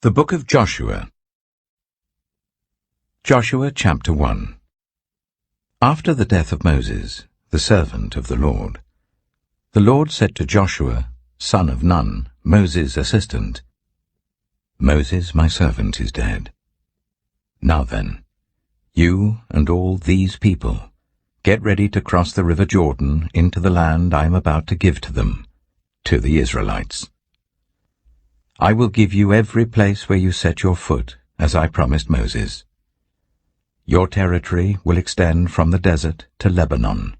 The Book of Joshua. Joshua chapter 1. After the death of Moses, the servant of the Lord said to Joshua, son of Nun, Moses' assistant, Moses, my servant, is dead. Now then, you and all these people, get ready to cross the river Jordan into the land I am about to give to them, to the Israelites. I will give you every place where you set your foot, as I promised Moses. Your territory will extend from the desert to Lebanon,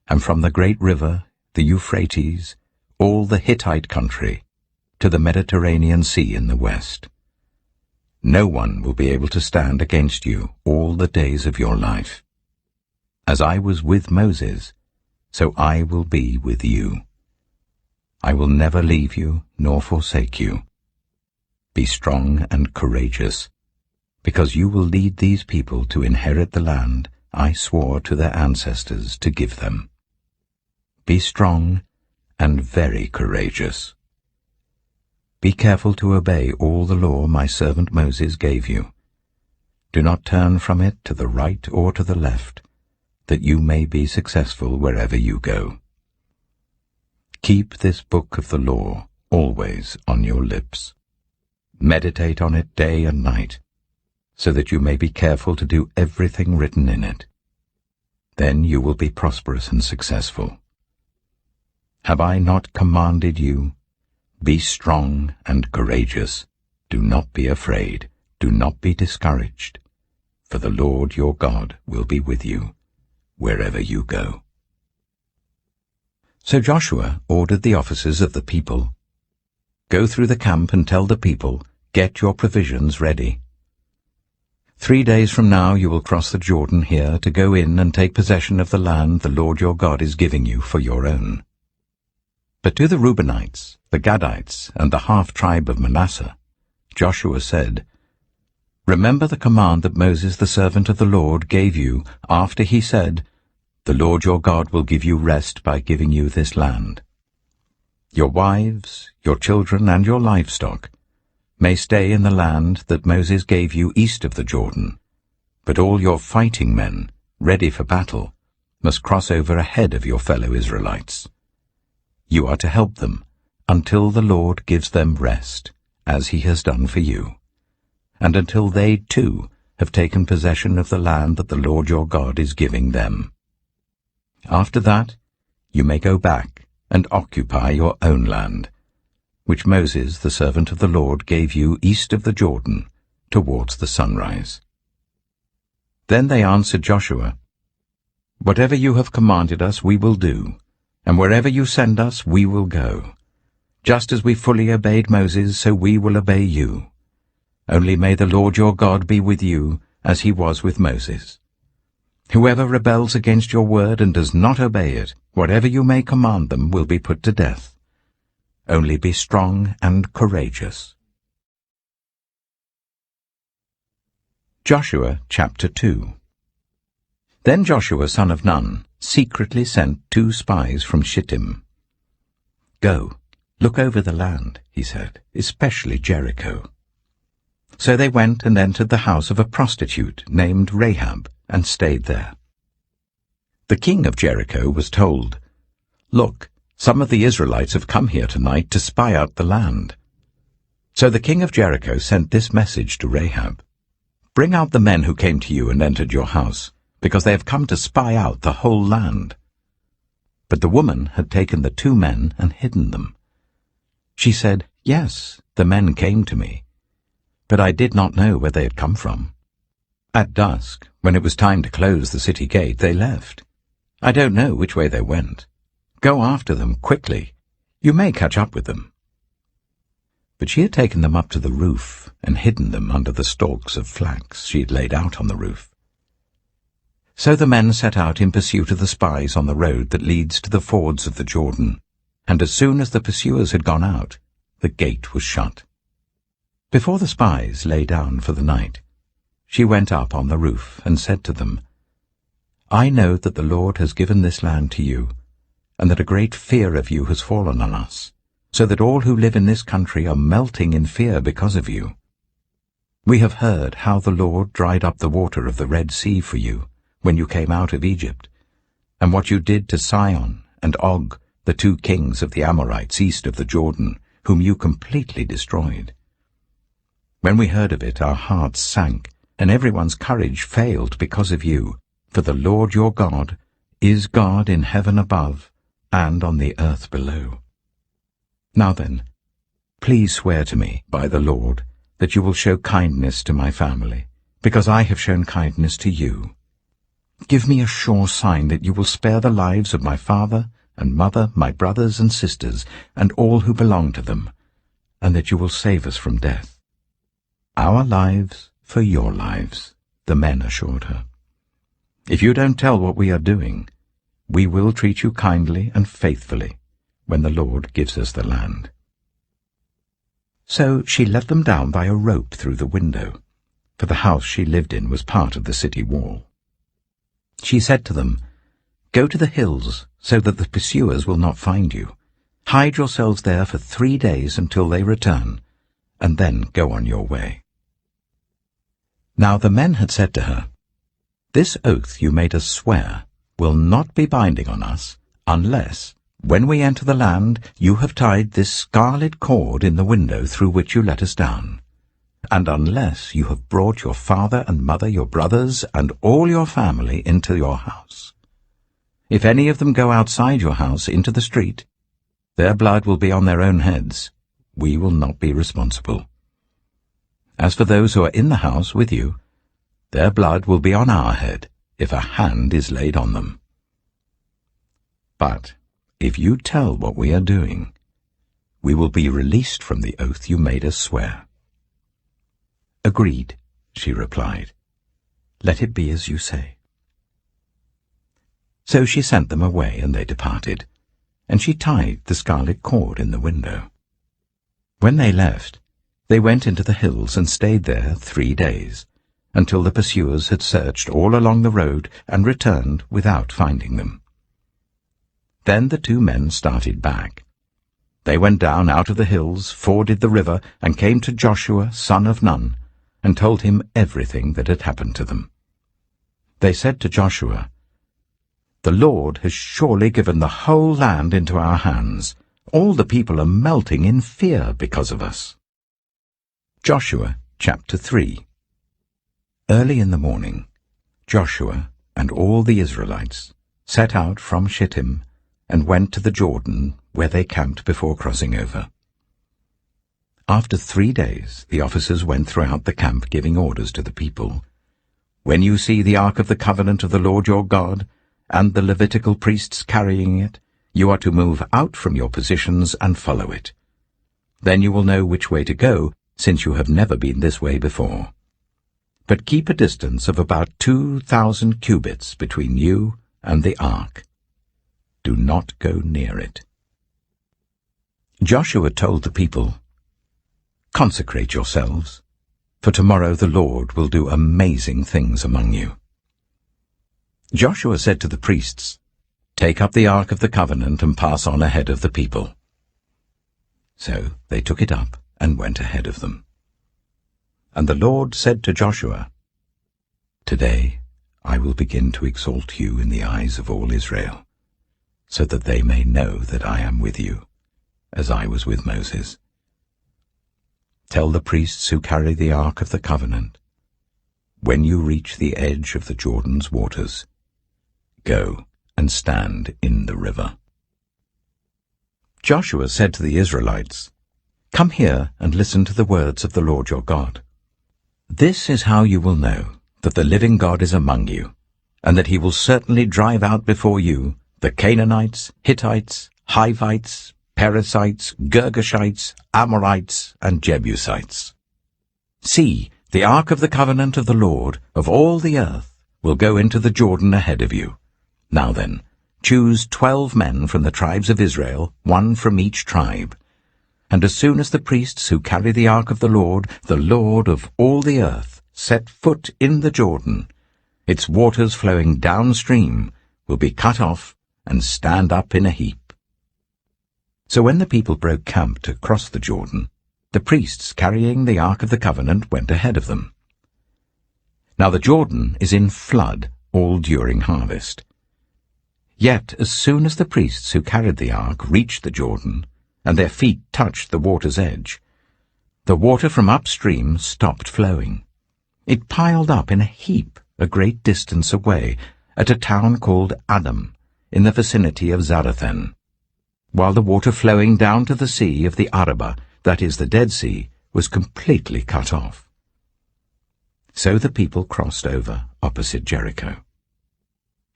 and from the great river, the Euphrates, all the Hittite country, to the Mediterranean Sea in the west. No one will be able to stand against you all the days of your life. As I was with Moses, so I will be with you. I will never leave you nor forsake you. Be strong and courageous, because you will lead these people to inherit the land I swore to their ancestors to give them. Be strong and very courageous. Be careful to obey all the law my servant Moses gave you. Do not turn from it to the right or to the left, that you may be successful wherever you go. Keep this book of the law always on your lips. Meditate on it day and night, so that you may be careful to do everything written in it. Then you will be prosperous and successful. Have I not commanded you? Be strong and courageous. Do not be afraid. Do not be discouraged. For the Lord your God will be with you, wherever you go. So Joshua ordered the officers of the people, Go through the camp and tell the people, Get your provisions ready. 3 days from now you will cross the Jordan here to go in and take possession of the land the Lord your God is giving you for your own. But to the Reubenites, the Gadites, and the half-tribe of Manasseh, Joshua said, Remember the command that Moses the servant of the Lord gave you after he said, The Lord your God will give you rest by giving you this land. Your wives, your children, and your livestock may stay in the land that Moses gave you east of the Jordan, but all your fighting men, ready for battle, must cross over ahead of your fellow Israelites. You are to help them until the Lord gives them rest, as he has done for you, and until they too have taken possession of the land that the Lord your God is giving them. After that, you may go back and occupy your own land, which Moses, the servant of the Lord, gave you east of the Jordan, towards the sunrise. Then they answered Joshua, Whatever you have commanded us we will do, and wherever you send us we will go. Just as we fully obeyed Moses, so we will obey you. Only may the Lord your God be with you, as he was with Moses. Whoever rebels against your word and does not obey it, whatever you may command them, will be put to death. Only be strong and courageous. Joshua chapter 2. Then Joshua son of Nun secretly sent 2 spies from Shittim. Go, look over the land, he said, especially Jericho. So they went and entered the house of a prostitute named Rahab and stayed there. The king of Jericho was told, Look, some of the Israelites have come here tonight to spy out the land. So the king of Jericho sent this message to Rahab, Bring out the men who came to you and entered your house, because they have come to spy out the whole land. But the woman had taken the 2 men and hidden them. She said, Yes, the men came to me, but I did not know where they had come from. At dusk, when it was time to close the city gate, they left. I don't know which way they went. Go after them quickly. You may catch up with them. But she had taken them up to the roof and hidden them under the stalks of flax she had laid out on the roof. So the men set out in pursuit of the spies on the road that leads to the fords of the Jordan, and as soon as the pursuers had gone out, the gate was shut. Before the spies lay down for the night, she went up on the roof and said to them, I know that the Lord has given this land to you, and that a great fear of you has fallen on us, so that all who live in this country are melting in fear because of you. We have heard how the Lord dried up the water of the Red Sea for you when you came out of Egypt, and what you did to Sihon and Og, the 2 kings of the Amorites east of the Jordan, whom you completely destroyed. When we heard of it, our hearts sank, and everyone's courage failed because of you, for the Lord your God is God in heaven above and on the earth below. Now then, please swear to me by the Lord that you will show kindness to my family, because I have shown kindness to you. Give me a sure sign that you will spare the lives of my father and mother, my brothers and sisters, and all who belong to them, and that you will save us from death. Our lives for your lives, the men assured her. If you don't tell what we are doing, we will treat you kindly and faithfully when the Lord gives us the land. So she let them down by a rope through the window, for the house she lived in was part of the city wall. She said to them, "Go to the hills, so that the pursuers will not find you. Hide yourselves there for 3 days until they return, and then go on your way." Now the men had said to her, "This oath you made us swear will not be binding on us, unless, when we enter the land, you have tied this scarlet cord in the window through which you let us down, and unless you have brought your father and mother, your brothers, and all your family into your house. If any of them go outside your house into the street, their blood will be on their own heads. We will not be responsible. As for those who are in the house with you, their blood will be on our head if a hand is laid on them. But if you tell what we are doing, we will be released from the oath you made us swear." "Agreed," she replied. "Let it be as you say." So she sent them away, and they departed, and she tied the scarlet cord in the window. When they left, they went into the hills and stayed there 3 days, until the pursuers had searched all along the road and returned without finding them. Then the 2 men started back. They went down out of the hills, forded the river, and came to Joshua, son of Nun, and told him everything that had happened to them. They said to Joshua, "The Lord has surely given the whole land into our hands. All the people are melting in fear because of us." Joshua chapter 3. Early in the morning, Joshua and all the Israelites set out from Shittim and went to the Jordan, where they camped before crossing over. After 3 days, the officers went throughout the camp giving orders to the people. "When you see the ark of the covenant of the Lord your God, and the Levitical priests carrying it, you are to move out from your positions and follow it. Then you will know which way to go, since you have never been this way before. But keep a distance of about 2,000 cubits between you and the ark. Do not go near it." Joshua told the people, "Consecrate yourselves, for tomorrow the Lord will do amazing things among you." Joshua said to the priests, "Take up the ark of the covenant and pass on ahead of the people." So they took it up and went ahead of them. And the Lord said to Joshua, "Today I will begin to exalt you in the eyes of all Israel, so that they may know that I am with you, as I was with Moses. Tell the priests who carry the ark of the covenant, when you reach the edge of the Jordan's waters, go and stand in the river." Joshua said to the Israelites, "Come here and listen to the words of the Lord your God. This is how you will know that the living God is among you, and that he will certainly drive out before you the Canaanites, Hittites, Hivites, Perizzites, Girgashites, Amorites, and Jebusites. See, the ark of the covenant of the Lord of all the earth will go into the Jordan ahead of you. Now then, choose 12 men from the tribes of Israel, 1 from each tribe. And as soon as the priests who carry the ark of the Lord of all the earth, set foot in the Jordan, its waters flowing downstream will be cut off and stand up in a heap." So when the people broke camp to cross the Jordan, The priests carrying the Ark of the Covenant went ahead of them. Now the Jordan is in flood all during harvest. Yet as soon as the priests who carried the ark reached the Jordan, and their feet touched the water's edge, the water from upstream stopped flowing. It piled up in a heap a great distance away at a town called Adam, in the vicinity of Zarethan, while the water flowing down to the sea of the Arabah, that is the Dead Sea, was completely cut off. So the people crossed over opposite Jericho.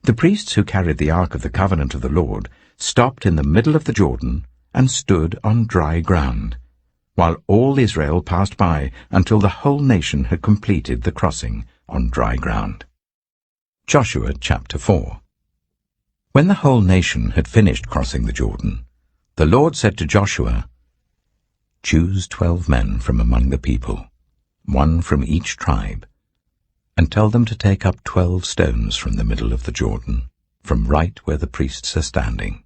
The priests who carried the Ark of the Covenant of the Lord stopped in the middle of the Jordan and stood on dry ground, while all Israel passed by until the whole nation had completed the crossing on dry ground. Joshua chapter 4. When the whole nation had finished crossing the Jordan, the Lord said to Joshua, "Choose 12 men from among the people, 1 from each tribe, and tell them to take up 12 stones from the middle of the Jordan, from right where the priests are standing,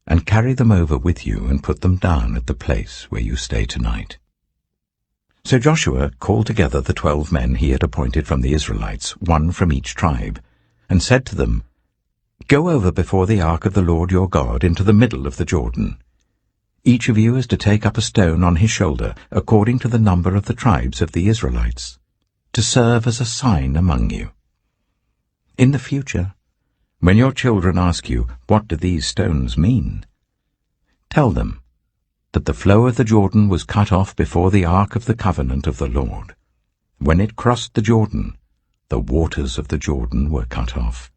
and carry them over with you and put them down at the place where you stay tonight." So Joshua called together the 12 men he had appointed from the Israelites, 1 from each tribe, and said to them, "Go over before the ark of the Lord your God into the middle of the Jordan. Each of you is to take up a stone on his shoulder, according to the number of the tribes of the Israelites, to serve as a sign among you. In the future, when your children ask you, 'What do these stones mean?' tell them that the flow of the Jordan was cut off before the Ark of the Covenant of the Lord. When it crossed the Jordan, the waters of the Jordan were cut off.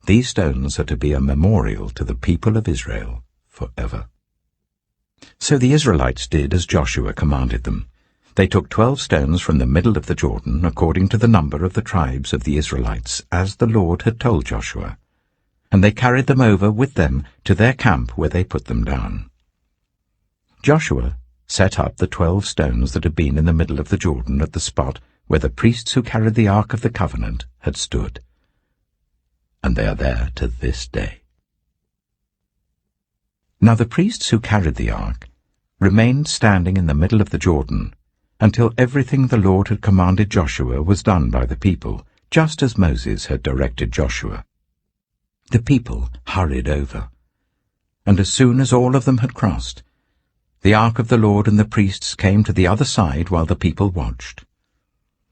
These stones are to be a memorial to the people of Israel forever." So the Israelites did as Joshua commanded them. They took 12 stones from the middle of the Jordan, according to the number of the tribes of the Israelites, as the Lord had told Joshua, and they carried them over with them to their camp where they put them down. Joshua set up the 12 stones that had been in the middle of the Jordan at the spot where the priests who carried the Ark of the Covenant had stood, and they are there to this day. Now the priests who carried the ark remained standing in the middle of the Jordan until everything the Lord had commanded Joshua was done by the people, just as Moses had directed Joshua. The people hurried over, and as soon as all of them had crossed, the ark of the Lord and the priests came to the other side while the people watched.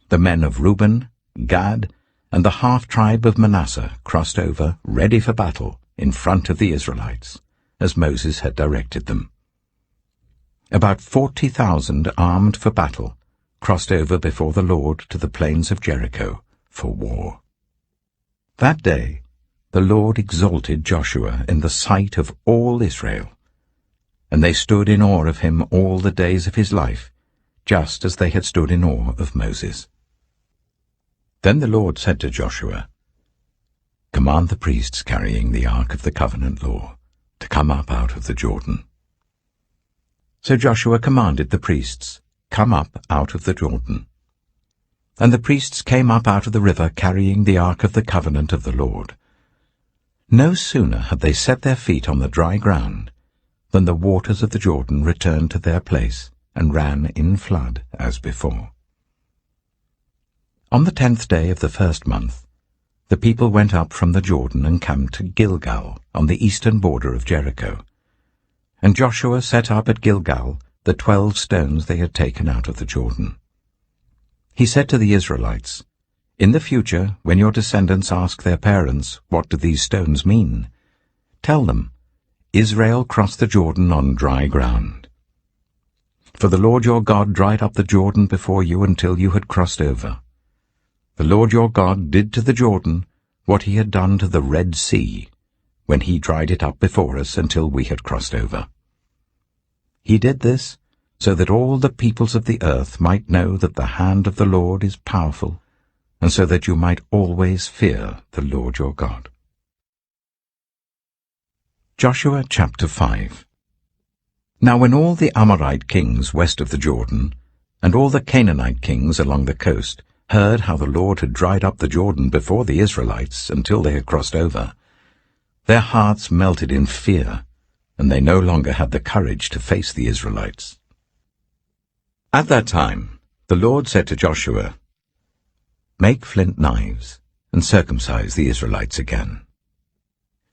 The men of Reuben, Gad, and the half-tribe of Manasseh crossed over, ready for battle, in front of the Israelites, as Moses had directed them. About 40,000 armed for battle crossed over before the Lord to the plains of Jericho for war. That day the Lord exalted Joshua in the sight of all Israel, and they stood in awe of him all the days of his life, just as they had stood in awe of Moses. Then the Lord said to Joshua, "Command the priests carrying the Ark of the Covenant law to come up out of the Jordan." So Joshua commanded the priests, "Come up out of the Jordan." And the priests came up out of the river carrying the Ark of the Covenant of the Lord. No sooner had they set their feet on the dry ground than the waters of the Jordan returned to their place and ran in flood as before. On the 10th day of the first month, the people went up from the Jordan and camped to Gilgal on the eastern border of Jericho. And Joshua set up at Gilgal the 12 stones they had taken out of the Jordan. He said to the Israelites, "In the future, when your descendants ask their parents, 'What do these stones mean?' tell them, 'Israel crossed the Jordan on dry ground.' For the Lord your God dried up the Jordan before you until you had crossed over. The Lord your God did to the Jordan what he had done to the Red Sea, when he dried it up before us until we had crossed over. He did this so that all the peoples of the earth might know that the hand of the Lord is powerful, and so that you might always fear the Lord your God." Joshua chapter 5. Now when all the Amorite kings west of the Jordan, and all the Canaanite kings along the coast, heard how the Lord had dried up the Jordan before the Israelites until they had crossed over, their hearts melted in fear, and they no longer had the courage to face the Israelites. At that time the Lord said to Joshua, "Make flint knives, and circumcise the Israelites again."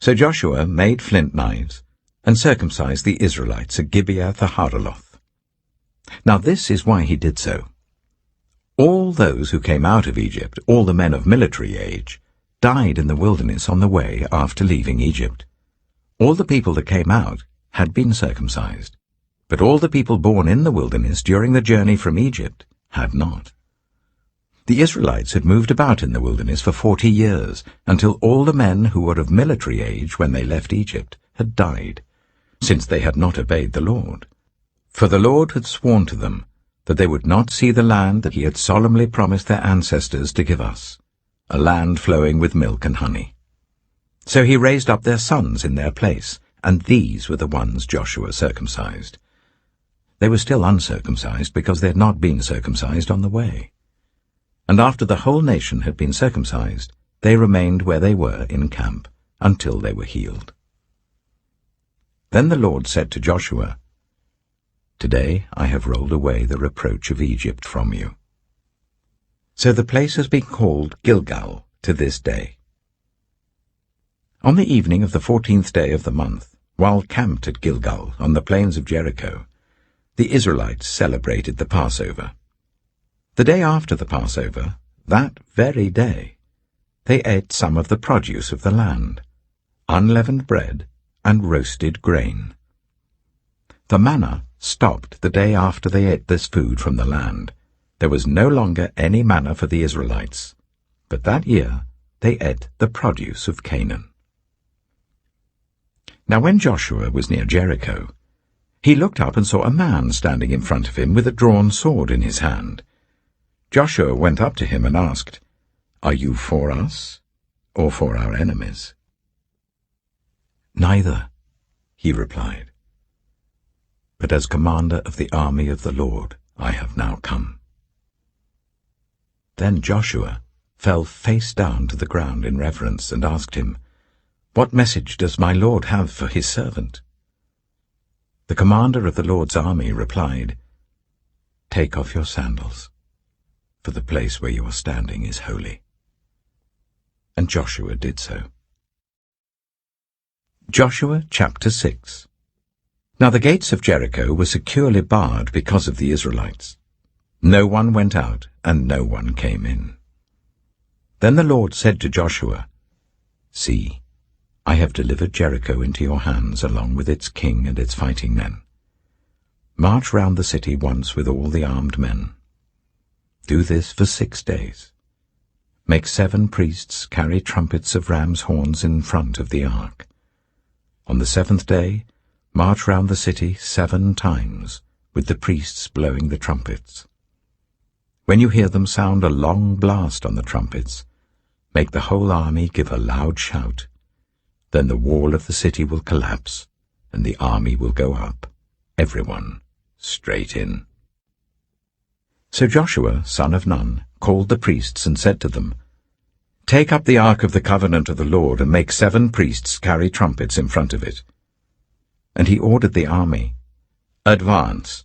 So Joshua made flint knives, and circumcised the Israelites at Gibeah the Haaraloth. Now this is why he did so. All those who came out of Egypt, all the men of military age, died in the wilderness on the way after leaving Egypt. All the people that came out had been circumcised, but all the people born in the wilderness during the journey from Egypt had not. The Israelites had moved about in the wilderness for 40 years, until all the men who were of military age when they left Egypt had died, since they had not obeyed the Lord. For the Lord had sworn to them that they would not see the land that he had solemnly promised their ancestors to give us, a land flowing with milk and honey. So he raised up their sons in their place, and these were the ones Joshua circumcised. They were still uncircumcised because they had not been circumcised on the way. And after the whole nation had been circumcised, they remained where they were in camp until they were healed. Then the Lord said to Joshua, "Today I have rolled away the reproach of Egypt from you." So the place has been called Gilgal to this day. On the evening of the 14th day of the month, while camped at Gilgal on the plains of Jericho, the Israelites celebrated the Passover. The day after the Passover, that very day, they ate some of the produce of the land, unleavened bread and roasted grain. The manna stopped the day after they ate this food from the land. There was no longer any manna for the Israelites, but that year they ate the produce of Canaan. Now when Joshua was near Jericho, he looked up and saw a man standing in front of him with a drawn sword in his hand. Joshua went up to him and asked, "Are you for us or for our enemies?" "Neither," he replied, "but as commander of the army of the Lord I have now come." Then Joshua fell face down to the ground in reverence and asked him, "What message does my Lord have for his servant?" The commander of the Lord's army replied, "Take off your sandals, for the place where you are standing is holy." And Joshua did so. Joshua chapter 6. Now the gates of Jericho were securely barred because of the Israelites. No one went out, and no one came in. Then the Lord said to Joshua, "See, I have delivered Jericho into your hands along with its king and its fighting men. March round the city once with all the armed men. Do this for 6 days. Make 7 priests carry trumpets of ram's horns in front of the ark. On the 7th day, march round the city 7 times, with the priests blowing the trumpets. When you hear them sound a long blast on the trumpets, make the whole army give a loud shout. Then the wall of the city will collapse, and the army will go up, everyone straight in." So Joshua, son of Nun, called the priests and said to them, "Take up the ark of the covenant of the Lord and make 7 priests carry trumpets in front of it." And he ordered the army, "Advance,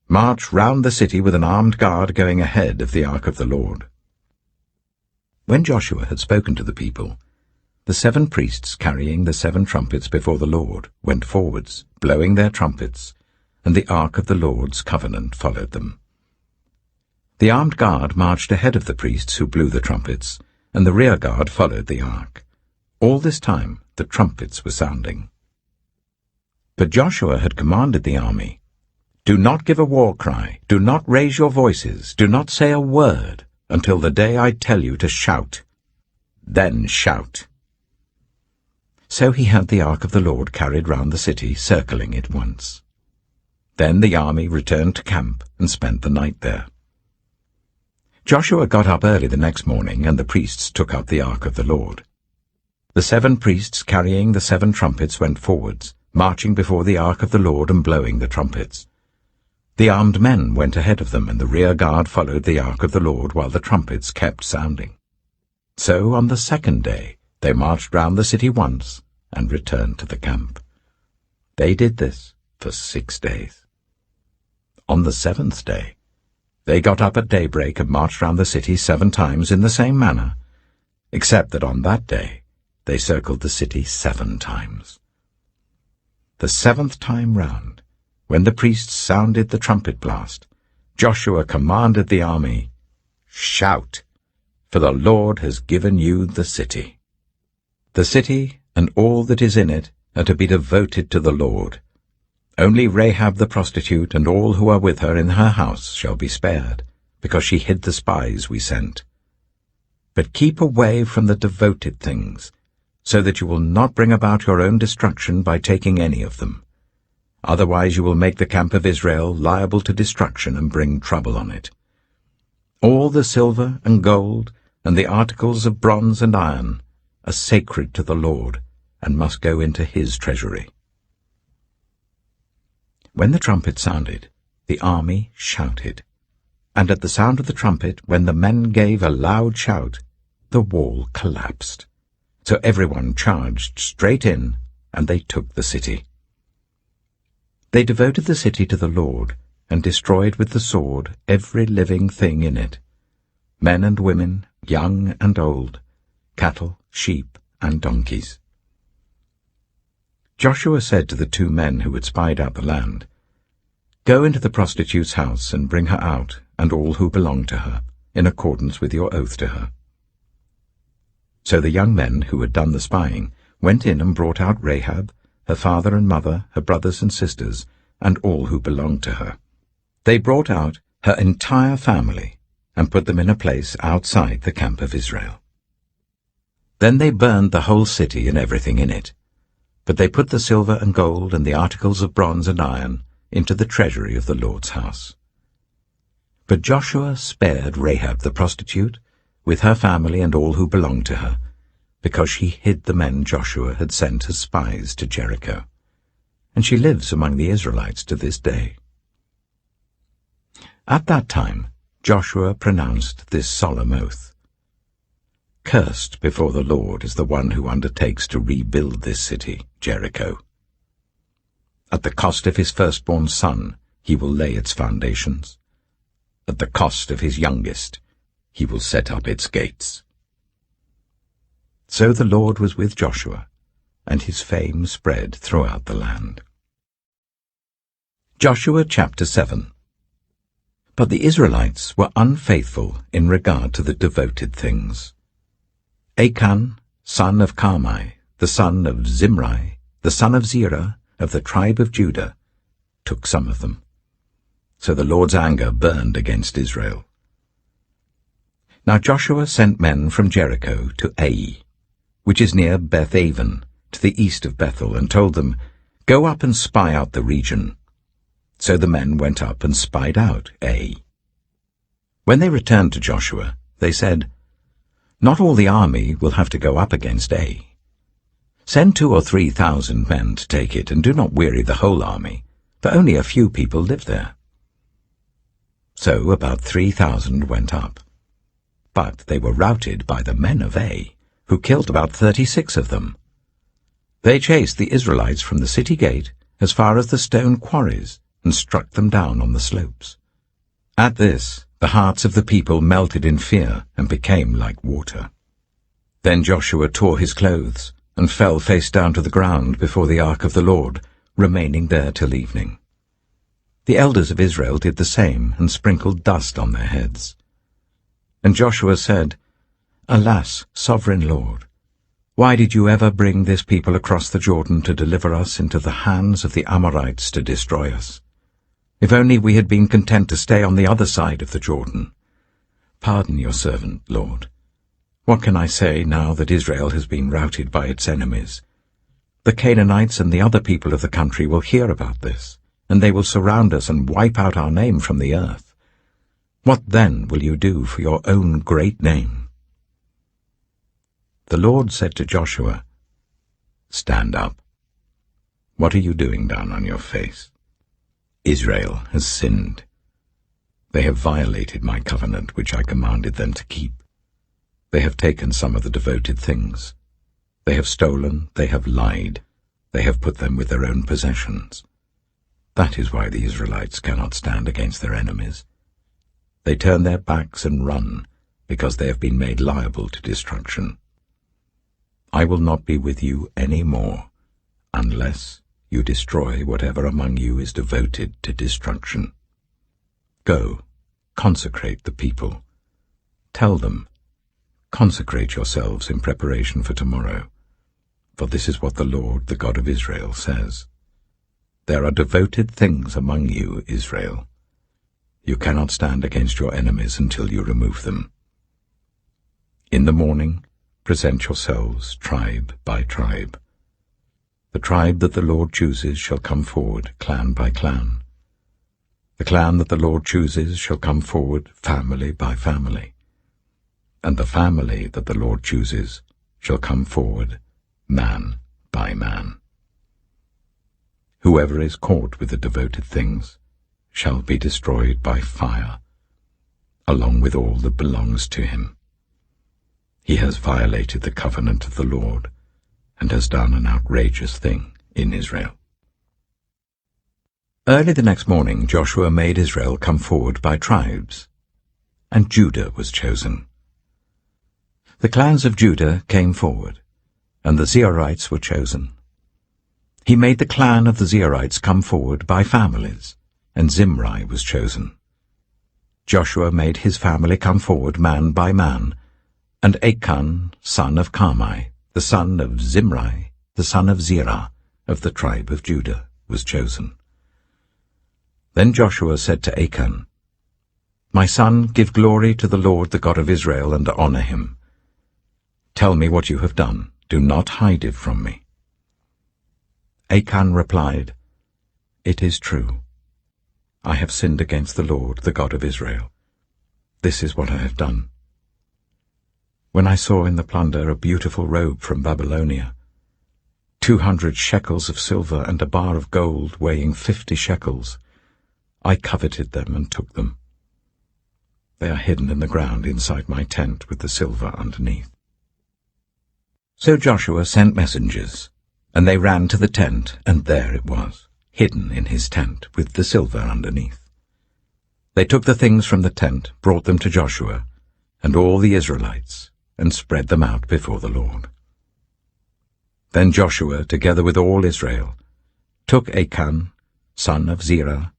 march round the city with an armed guard going ahead of the ark of the Lord." When Joshua had spoken to the people, the 7 priests carrying the 7 trumpets before the Lord went forwards, blowing their trumpets, and the ark of the Lord's covenant followed them. The armed guard marched ahead of the priests who blew the trumpets, and the rear guard followed the ark. All this time the trumpets were sounding. But Joshua had commanded the army, "Do not give a war cry, do not raise your voices, do not say a word, until the day I tell you to shout. Then shout." So he had the ark of the Lord carried round the city, circling it once. Then the army returned to camp and spent the night there. Joshua got up early the next morning, and the priests took up the ark of the Lord. The 7 priests carrying the 7 trumpets went forwards, marching before the ark of the Lord and blowing the trumpets. The armed men went ahead of them, and the rear guard followed the ark of the Lord while the trumpets kept sounding. So on the 2nd day they marched round the city once and returned to the camp. They did this for 6 days. On the 7th day They got up at daybreak and marched round the city 7 times in the same manner, except that on that day they circled the city 7 times. The 7th time round, when the priests sounded the trumpet blast, Joshua commanded the army, "Shout, for the Lord has given you the city." The city and all that is in it are to be devoted to the Lord. Only Rahab the prostitute and all who are with her in her house shall be spared, because she hid the spies we sent. But keep away from the devoted things, so that you will not bring about your own destruction by taking any of them. Otherwise you will make the camp of Israel liable to destruction and bring trouble on it. All the silver and gold and the articles of bronze and iron are sacred to the Lord and must go into his treasury. When the trumpet sounded, the army shouted, and at the sound of the trumpet, when the men gave a loud shout, the wall collapsed. So everyone charged straight in, and they took the city. They devoted the city to the Lord, and destroyed with the sword every living thing in it, men and women, young and old, cattle, sheep, and donkeys. Joshua said to the 2 men who had spied out the land, "Go into the prostitute's house and bring her out, and all who belong to her, in accordance with your oath to her." So the young men who had done the spying went in and brought out Rahab, her father and mother, her brothers and sisters, and all who belonged to her. They brought out her entire family and put them in a place outside the camp of Israel. Then they burned the whole city and everything in it, but they put the silver and gold and the articles of bronze and iron into the treasury of the Lord's house. But Joshua spared Rahab the prostitute, with her family and all who belonged to her, because she hid the men Joshua had sent as spies to Jericho, and she lives among the Israelites to this day. At that time Joshua pronounced this solemn oath, "Cursed before the Lord is the one who undertakes to rebuild this city, Jericho. At the cost of his firstborn son he will lay its foundations. At the cost of his youngest he will set up its gates." So the Lord was with Joshua, and his fame spread throughout the land. Joshua chapter 7. But the Israelites were unfaithful in regard to the devoted things. Achan, son of Carmi, the son of Zimri, the son of Zerah, of the tribe of Judah, took some of them. So the Lord's anger burned against Israel. Now Joshua sent men from Jericho to Ai, which is near Beth-aven, to the east of Bethel, and told them, "Go up and spy out the region." So the men went up and spied out Ai. When they returned to Joshua, they said, "Not all the army will have to go up against Ai. Send 2,000 or 3,000 men to take it, and do not weary the whole army, for only a few people live there." So about 3,000 went up. But they were routed by the men of Ai, who killed about 36 of them. They chased the Israelites from the city gate as far as the stone quarries, and struck them down on the slopes. At this, the hearts of the people melted in fear and became like water. Then Joshua tore his clothes, and fell face down to the ground before the ark of the Lord, remaining there till evening. The elders of Israel did the same, and sprinkled dust on their heads. And Joshua said, "Alas, sovereign Lord, why did you ever bring this people across the Jordan to deliver us into the hands of the Amorites to destroy us? If only we had been content to stay on the other side of the Jordan. Pardon your servant, Lord. What can I say now that Israel has been routed by its enemies? The Canaanites and the other people of the country will hear about this, and they will surround us and wipe out our name from the earth. What then will you do for your own great name?" The Lord said to Joshua, "Stand up. What are you doing down on your face? Israel has sinned. They have violated my covenant which I commanded them to keep. They have taken some of the devoted things. They have stolen, they have lied, they have put them with their own possessions. That is why the Israelites cannot stand against their enemies. They turn their backs and run, because they have been made liable to destruction. I will not be with you any more, unless you destroy whatever among you is devoted to destruction. Go, consecrate the people. Tell them, consecrate yourselves in preparation for tomorrow, for this is what the Lord, the God of Israel, says. There are devoted things among you, Israel. You cannot stand against your enemies until you remove them. In the morning, present yourselves tribe by tribe. The tribe that the Lord chooses shall come forward, clan by clan. The clan that the Lord chooses shall come forward, family by family. And the family that the Lord chooses shall come forward, man by man. Whoever is caught with the devoted things shall be destroyed by fire, along with all that belongs to him. He has violated the covenant of the Lord, and has done an outrageous thing in Israel. Early the next morning Joshua made Israel come forward by tribes, and Judah was chosen. The clans of Judah came forward, and the Zeorites were chosen. He made the clan of the Zeorites come forward by families, and Zimri was chosen. Joshua made his family come forward man by man, and Achan, son of Carmi, the son of Zimri, the son of Zerah, of the tribe of Judah, was chosen. Then Joshua said to Achan, My son, give glory to the Lord, the God of Israel, and honor him. Tell me what you have done. Do not hide it from me. Achan replied, It is true. I have sinned against the Lord, the God of Israel. This is what I have done. When I saw in the plunder a beautiful robe from Babylonia, 200 shekels of silver and a bar of gold weighing 50 shekels, I coveted them and took them. They are hidden in the ground inside my tent with the silver underneath. So Joshua sent messengers, and they ran to the tent, and there it was, hidden in his tent with the silver underneath. They took the things from the tent, brought them to Joshua, and all the Israelites, and spread them out before the Lord. Then Joshua, together with all Israel, took Achan, son of Zerah,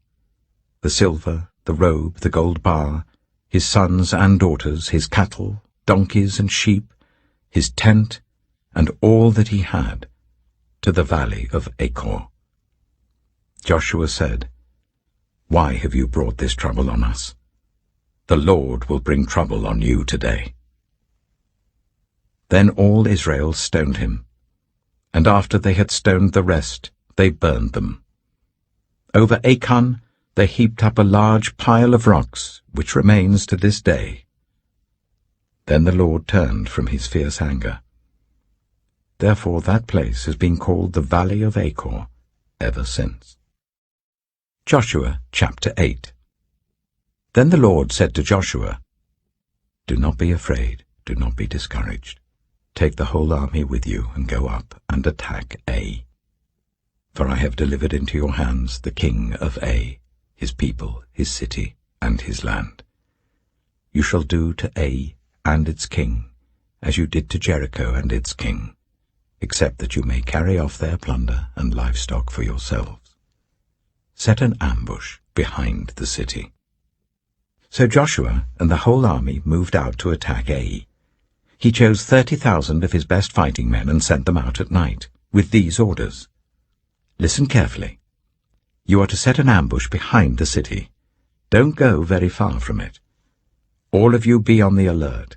the silver, the robe, the gold bar, his sons and daughters, his cattle, donkeys and sheep, his tent, and all that he had, to the valley of Achor. Joshua said, Why have you brought this trouble on us? The Lord will bring trouble on you today. Then all Israel stoned him, and after they had stoned the rest, they burned them. Over Achan they heaped up a large pile of rocks, which remains to this day. Then the Lord turned from his fierce anger. Therefore that place has been called the Valley of Achor ever since. Joshua chapter 8. Then the Lord said to Joshua, Do not be afraid, do not be discouraged. Take the whole army with you and go up and attack Ai. For I have delivered into your hands the king of Ai, his people, his city, and his land. You shall do to Ai and its king as you did to Jericho and its king, except that you may carry off their plunder and livestock for yourselves. Set an ambush behind the city. So Joshua and the whole army moved out to attack Ai. He chose 30,000 of his best fighting men and sent them out at night, with these orders. Listen carefully. You are to set an ambush behind the city. Don't go very far from it. All of you be on the alert.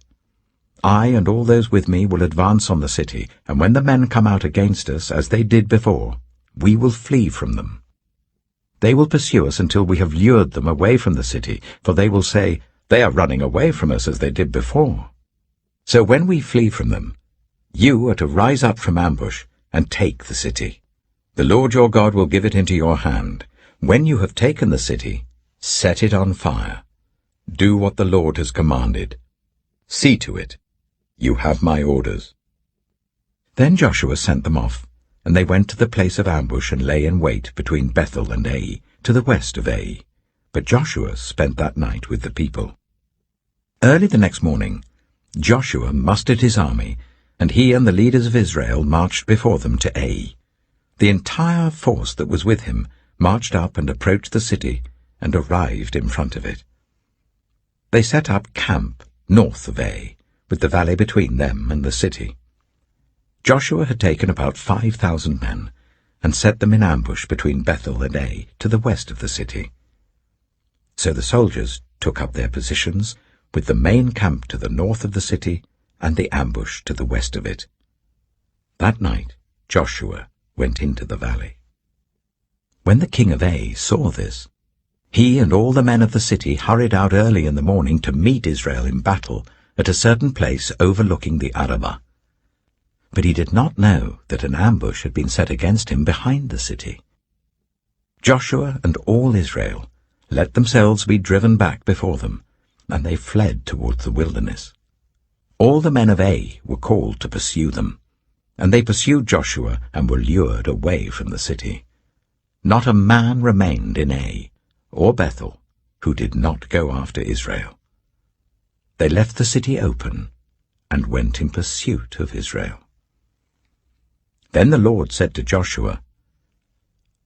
I and all those with me will advance on the city, and when the men come out against us, as they did before, we will flee from them. They will pursue us until we have lured them away from the city, for they will say, They are running away from us as they did before. So when we flee from them, you are to rise up from ambush and take the city. The Lord your God will give it into your hand. When you have taken the city, set it on fire. Do what the Lord has commanded. See to it. You have my orders. Then Joshua sent them off, and they went to the place of ambush and lay in wait between Bethel and Ai, to the west of Ai. But Joshua spent that night with the people. Early the next morning, Joshua mustered his army, and he and the leaders of Israel marched before them to Ai. The entire force that was with him marched up and approached the city and arrived in front of it. They set up camp north of Ai, with the valley between them and the city. Joshua had taken about 5,000 men and set them in ambush between Bethel and Ai to the west of the city. So the soldiers took up their positions, with the main camp to the north of the city and the ambush to the west of it. That night Joshua went into the valley. When the king of Ai saw this, he and all the men of the city hurried out early in the morning to meet Israel in battle at a certain place overlooking the Arabah. But he did not know that an ambush had been set against him behind the city. Joshua and all Israel let themselves be driven back before them, and they fled toward the wilderness. All the men of Ai were called to pursue them, and they pursued Joshua and were lured away from the city. Not a man remained in Ai or Bethel who did not go after Israel. They left the city open and went in pursuit of Israel. Then the Lord said to Joshua,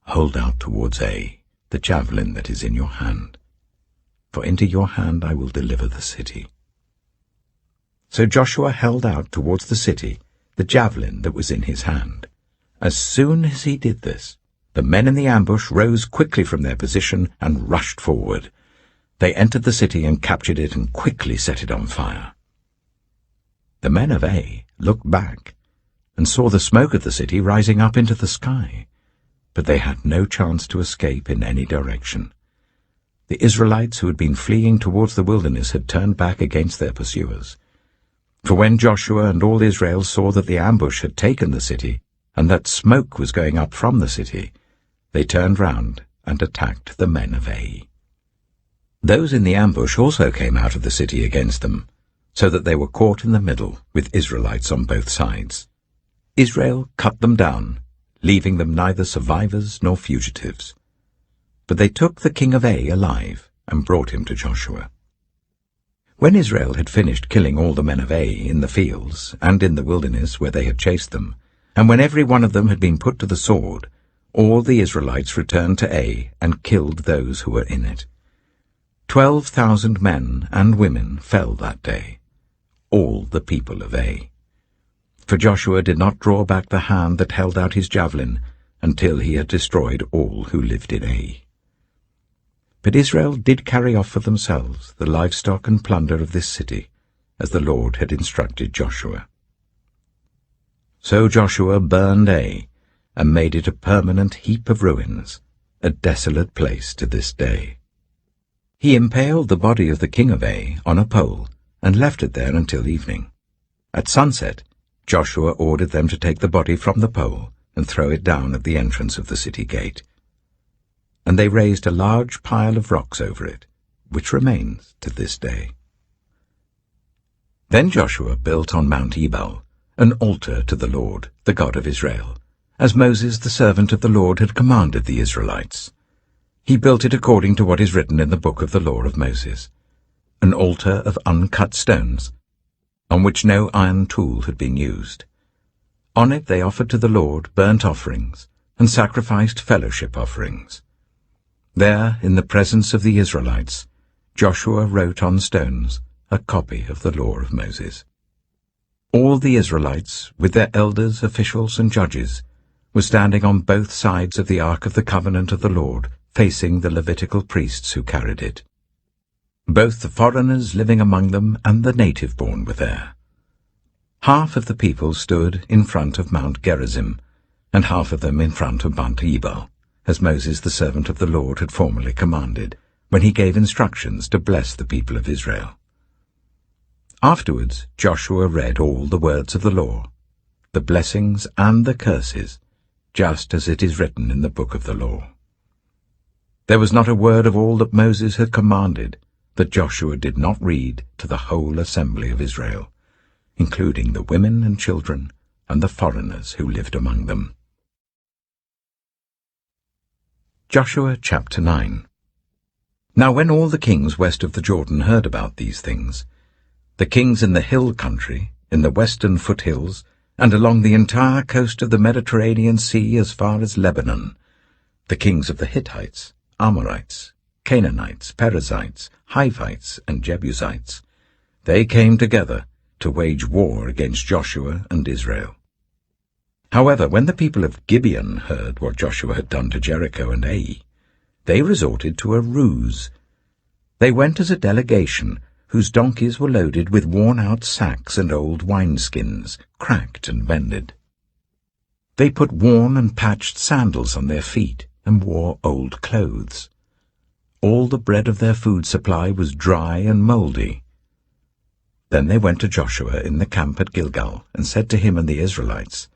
"Hold out towards Ai the javelin that is in your hand, for into your hand I will deliver the city." So Joshua held out towards the city the javelin that was in his hand. As soon as he did this, the men in the ambush rose quickly from their position and rushed forward. They entered the city and captured it and quickly set it on fire. The men of Ai looked back and saw the smoke of the city rising up into the sky, but they had no chance to escape in any direction. The Israelites who had been fleeing towards the wilderness had turned back against their pursuers. For when Joshua and all Israel saw that the ambush had taken the city, and that smoke was going up from the city, they turned round and attacked the men of Ai. Those in the ambush also came out of the city against them, so that they were caught in the middle with Israelites on both sides. Israel cut them down, leaving them neither survivors nor fugitives. But they took the king of Ai alive and brought him to Joshua. When Israel had finished killing all the men of Ai in the fields and in the wilderness where they had chased them, and when every one of them had been put to the sword, all the Israelites returned to Ai and killed those who were in it. 12,000 men and women fell that day, all the people of Ai. For Joshua did not draw back the hand that held out his javelin until he had destroyed all who lived in Ai. But Israel did carry off for themselves the livestock and plunder of this city, as the Lord had instructed Joshua. So Joshua burned Ai, and made it a permanent heap of ruins, a desolate place to this day. He impaled the body of the king of Ai on a pole, and left it there until evening. At sunset, Joshua ordered them to take the body from the pole and throw it down at the entrance of the city gate. And they raised a large pile of rocks over it, which remains to this day. Then Joshua built on Mount Ebal an altar to the Lord, the God of Israel, as Moses the servant of the Lord had commanded the Israelites. He built it according to what is written in the book of the law of Moses, an altar of uncut stones, on which no iron tool had been used. On it they offered to the Lord burnt offerings and sacrificed fellowship offerings. There, in the presence of the Israelites, Joshua wrote on stones a copy of the law of Moses. All the Israelites, with their elders, officials, and judges, were standing on both sides of the Ark of the Covenant of the Lord, facing the Levitical priests who carried it. Both the foreigners living among them and the native-born were there. Half of the people stood in front of Mount Gerizim, and half of them in front of Mount Ebal, as Moses the servant of the Lord had formerly commanded, when he gave instructions to bless the people of Israel. Afterwards Joshua read all the words of the law, the blessings and the curses, just as it is written in the book of the law. There was not a word of all that Moses had commanded that Joshua did not read to the whole assembly of Israel, including the women and children and the foreigners who lived among them. Joshua chapter 9. Now when all the kings west of the Jordan heard about these things, the kings in the hill country, in the western foothills, and along the entire coast of the Mediterranean Sea as far as Lebanon, the kings of the Hittites, Amorites, Canaanites, Perizzites, Hivites, and Jebusites, they came together to wage war against Joshua and Israel. However, when the people of Gibeon heard what Joshua had done to Jericho and Ai, they resorted to a ruse. They went as a delegation whose donkeys were loaded with worn-out sacks and old wineskins, cracked and mended. They put worn and patched sandals on their feet and wore old clothes. All the bread of their food supply was dry and mouldy. Then they went to Joshua in the camp at Gilgal and said to him and the Israelites,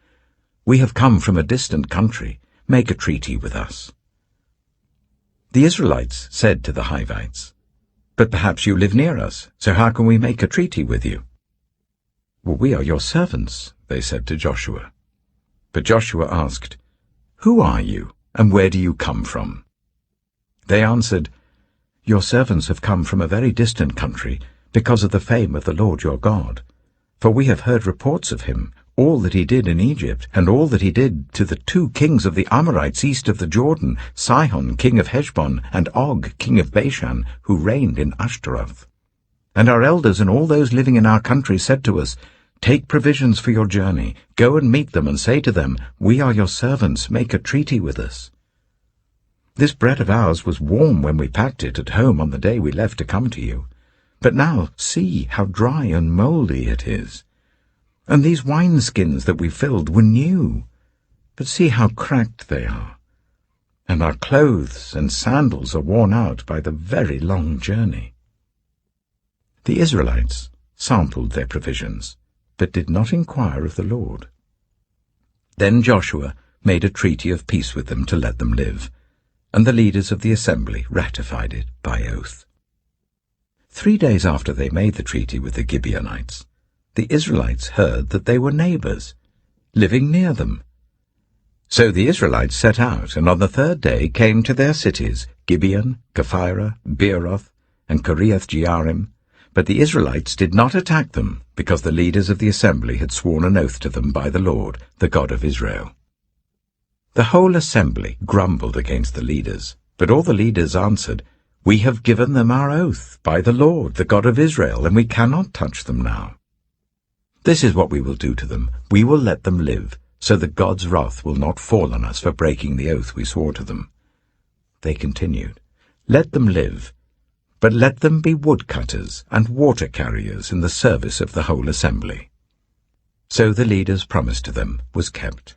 "We have come from a distant country. Make a treaty with us." The Israelites said to the Hivites, "But perhaps you live near us, so how can we make a treaty with you?" "Well, we are your servants," they said to Joshua. But Joshua asked, "Who are you, and where do you come from?" They answered, "Your servants have come from a very distant country because of the fame of the Lord your God. For we have heard reports of him, all that he did in Egypt, and all that he did to the 2 kings of the Amorites east of the Jordan, Sihon king of Heshbon, and Og king of Bashan, who reigned in Ashtaroth. And our elders and all those living in our country said to us, 'Take provisions for your journey, go and meet them, and say to them, We are your servants, make a treaty with us.' This bread of ours was warm when we packed it at home on the day we left to come to you. But now see how dry and mouldy it is. And these wineskins that we filled were new, but see how cracked they are. And our clothes and sandals are worn out by the very long journey." The Israelites sampled their provisions, but did not inquire of the Lord. Then Joshua made a treaty of peace with them to let them live, and the leaders of the assembly ratified it by oath. 3 days after they made the treaty with the Gibeonites, the Israelites heard that they were neighbors, living near them. So the Israelites set out, and on the 3rd day came to their cities, Gibeon, Kephirah, Beeroth, and Kiriath-Jearim. But the Israelites did not attack them, because the leaders of the assembly had sworn an oath to them by the Lord, the God of Israel. The whole assembly grumbled against the leaders, but all the leaders answered, "We have given them our oath by the Lord, the God of Israel, and we cannot touch them now. This is what we will do to them. We will let them live, so that God's wrath will not fall on us for breaking the oath we swore to them." They continued, "Let them live, but let them be woodcutters and water carriers in the service of the whole assembly." So the leader's promise to them was kept.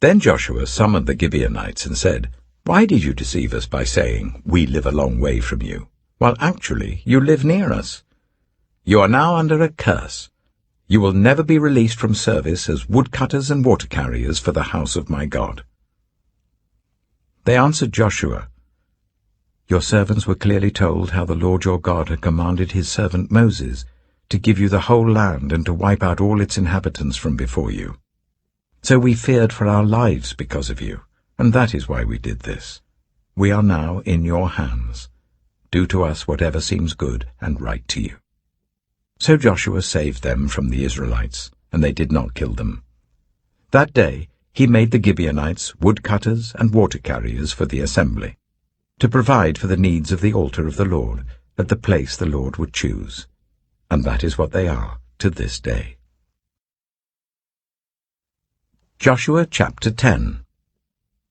Then Joshua summoned the Gibeonites and said, "Why did you deceive us by saying, 'We live a long way from you,' while actually you live near us? You are now under a curse. You will never be released from service as woodcutters and water carriers for the house of my God." They answered Joshua, "Your servants were clearly told how the Lord your God had commanded his servant Moses to give you the whole land and to wipe out all its inhabitants from before you. So we feared for our lives because of you, and that is why we did this. We are now in your hands. Do to us whatever seems good and right to you." So Joshua saved them from the Israelites, and they did not kill them. That day he made the Gibeonites woodcutters and water carriers for the assembly, to provide for the needs of the altar of the Lord at the place the Lord would choose. And that is what they are to this day. Joshua chapter 10.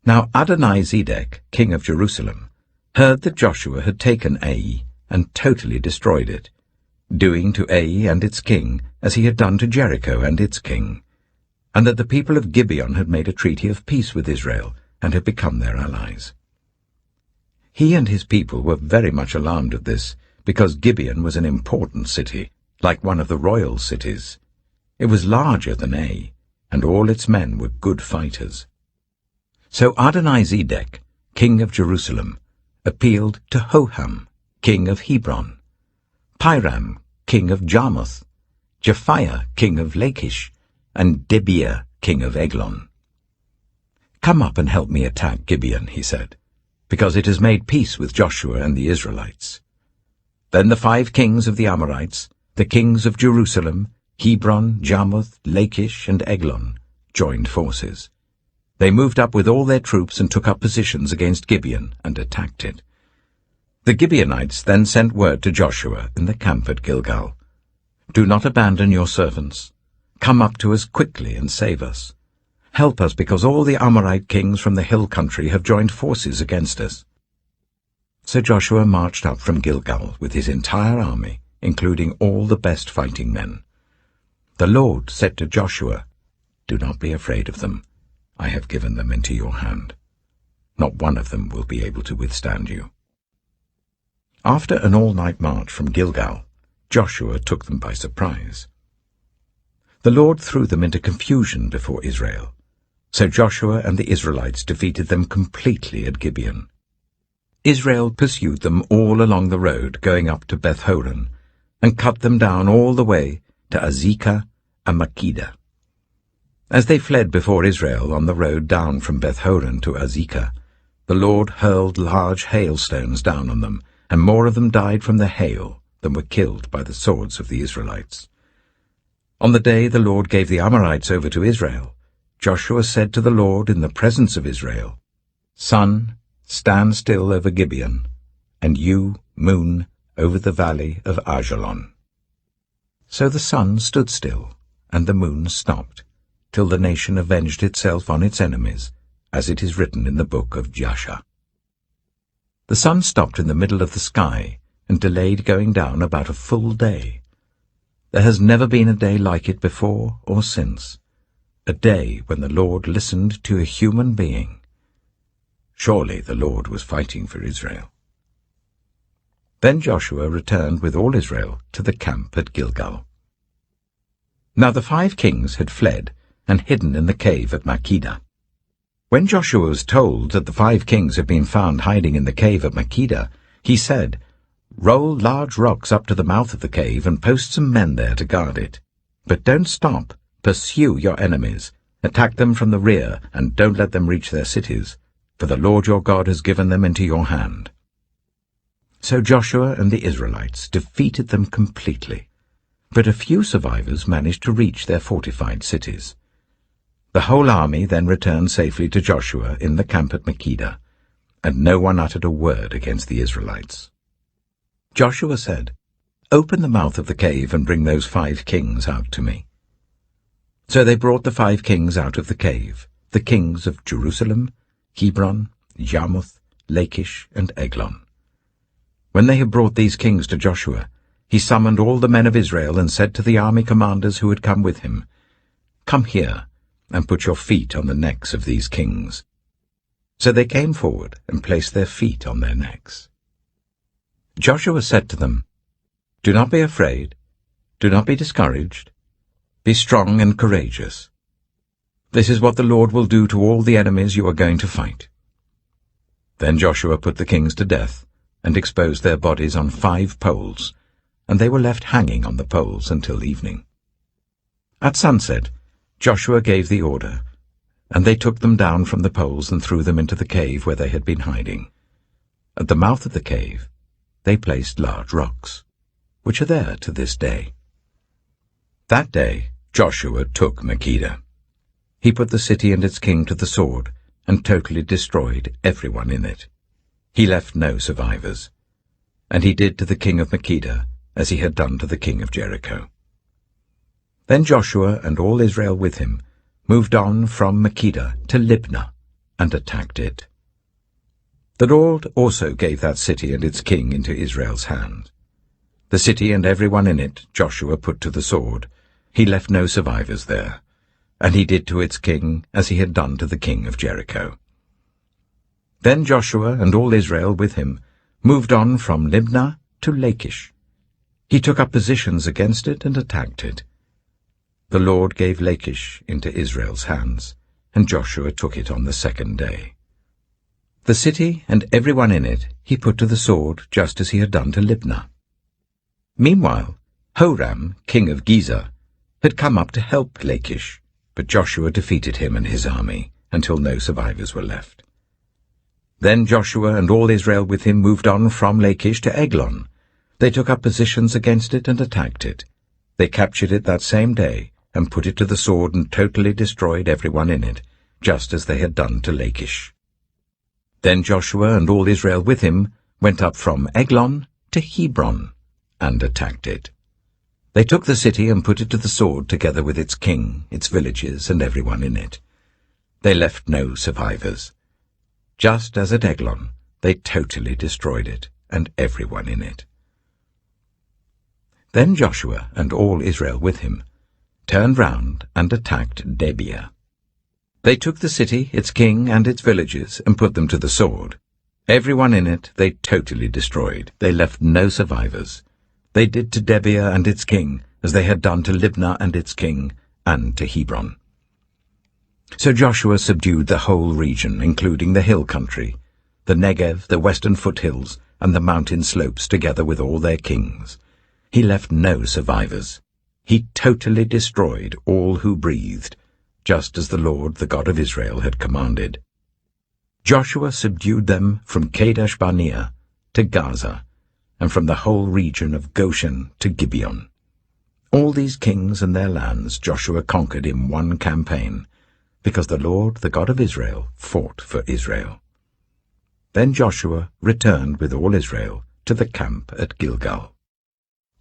Now Adonai-Zedek, king of Jerusalem, heard that Joshua had taken Ai and totally destroyed it, doing to Ai and its king as he had done to Jericho and its king, and that the people of Gibeon had made a treaty of peace with Israel and had become their allies. He and his people were very much alarmed at this, because Gibeon was an important city, like one of the royal cities. It was larger than Ai, and all its men were good fighters. So Adonai-Zedek, king of Jerusalem, appealed to Hoham, king of Hebron, Piram, king of Jarmuth, Japhiah, king of Lachish, and Debir, king of Eglon. "Come up and help me attack Gibeon," he said, "because it has made peace with Joshua and the Israelites." Then the 5 kings of the Amorites, The kings of Jerusalem, Hebron, Jarmuth, Lachish, and Eglon, joined forces. They moved up with all their troops and took up positions against Gibeon and attacked it. The Gibeonites then sent word to Joshua in the camp at Gilgal, "Do not abandon your servants. Come up to us quickly and save us. Help us, because all the Amorite kings from the hill country have joined forces against us." So Joshua marched up from Gilgal with his entire army, including all the best fighting men. The Lord said to Joshua, "Do not be afraid of them. I have given them into your hand. Not one of them will be able to withstand you." After an all-night march from Gilgal, Joshua took them by surprise. The Lord threw them into confusion before Israel, so Joshua and the Israelites defeated them completely at Gibeon. Israel pursued them all along the road going up to Beth-horon, and cut them down all the way to Azekah and Makkedah. As they fled before Israel on the road down from Beth-horon to Azekah, the Lord hurled large hailstones down on them, and more of them died from the hail than were killed by the swords of the Israelites. On the day the Lord gave the Amorites over to Israel, Joshua said to the Lord in the presence of Israel, "Sun, stand still over Gibeon, and you, moon, over the valley of Ajalon." So the sun stood still, and the moon stopped, till the nation avenged itself on its enemies, as it is written in the book of Jasher. The sun stopped in the middle of the sky and delayed going down about a full day. There has never been a day like it before or since, a day when the Lord listened to a human being. Surely the Lord was fighting for Israel. Then Joshua returned with all Israel to the camp at Gilgal. Now the 5 kings had fled and hidden in the cave at Makkedah. When Joshua was told that the 5 kings had been found hiding in the cave at Makkedah, he said, "Roll large rocks up to the mouth of the cave and post some men there to guard it. But don't stop. Pursue your enemies. Attack them from the rear, and don't let them reach their cities, for the Lord your God has given them into your hand." So Joshua and the Israelites defeated them completely, but a few survivors managed to reach their fortified cities. The whole army then returned safely to Joshua in the camp at Makkedah, and no one uttered a word against the Israelites. Joshua said, "Open the mouth of the cave and bring those 5 kings out to me." So they brought the 5 kings out of the cave, the kings of Jerusalem, Hebron, Jarmuth, Lachish, and Eglon. When they had brought these kings to Joshua, he summoned all the men of Israel and said to the army commanders who had come with him, "Come here, and put your feet on the necks of these kings." So they came forward and placed their feet on their necks. Joshua said to them, "Do not be afraid, do not be discouraged. Be strong and courageous. This is what the Lord will do to all the enemies you are going to fight." Then Joshua put the kings to death and exposed their bodies on 5 poles, and they were left hanging on the poles until evening. At sunset, Joshua gave the order, and they took them down from the poles and threw them into the cave where they had been hiding. At the mouth of the cave, they placed large rocks, which are there to this day. That day Joshua took Makkedah. He put the city and its king to the sword and totally destroyed everyone in it. He left no survivors, and he did to the king of Makkedah as he had done to the king of Jericho. Then Joshua and all Israel with him moved on from Makkedah to Libnah and attacked it. The Lord also gave that city and its king into Israel's hand. The city and everyone in it Joshua put to the sword. He left no survivors there, and he did to its king as he had done to the king of Jericho. Then Joshua and all Israel with him moved on from Libnah to Lachish. He took up positions against it and attacked it. The Lord gave Lachish into Israel's hands, and Joshua took it on the 2nd day. The city and everyone in it he put to the sword just as he had done to Libnah. Meanwhile, Horam, king of Gezer, had come up to help Lachish, but Joshua defeated him and his army until no survivors were left. Then Joshua and all Israel with him moved on from Lachish to Eglon. They took up positions against it and attacked it. They captured it that same day and put it to the sword and totally destroyed everyone in it, just as they had done to Lachish. Then Joshua and all Israel with him went up from Eglon to Hebron and attacked it. They took the city and put it to the sword together with its king, its villages, and everyone in it. They left no survivors. Just as at Eglon, they totally destroyed it and everyone in it. Then Joshua and all Israel with him turned round and attacked Debir. They took the city, its king, and its villages, and put them to the sword. Everyone in it they totally destroyed. They left no survivors. They did to Debir and its king as they had done to Libnah and its king, and to Hebron. So Joshua subdued the whole region, including the hill country, the Negev, the western foothills, and the mountain slopes, together with all their kings. He left no survivors. He totally destroyed all who breathed, just as the Lord, the God of Israel, had commanded. Joshua subdued them from Kadesh Barnea to Gaza, and from the whole region of Goshen to Gibeon. All these kings and their lands Joshua conquered in one campaign, because the Lord, the God of Israel, fought for Israel. Then Joshua returned with all Israel to the camp at Gilgal.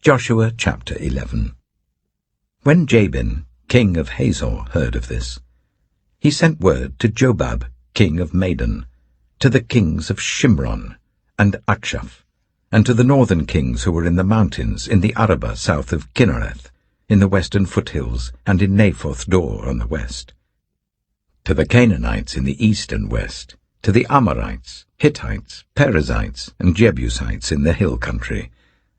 Joshua chapter 11. When Jabin, king of Hazor, heard of this, he sent word to Jobab, king of Madon, to the kings of Shimron and Akshaph, and to the northern kings who were in the mountains, in the Arabah south of Kinnereth, in the western foothills, and in Naphoth Dor on the west, to the Canaanites in the east and west, to the Amorites, Hittites, Perizzites, and Jebusites in the hill country,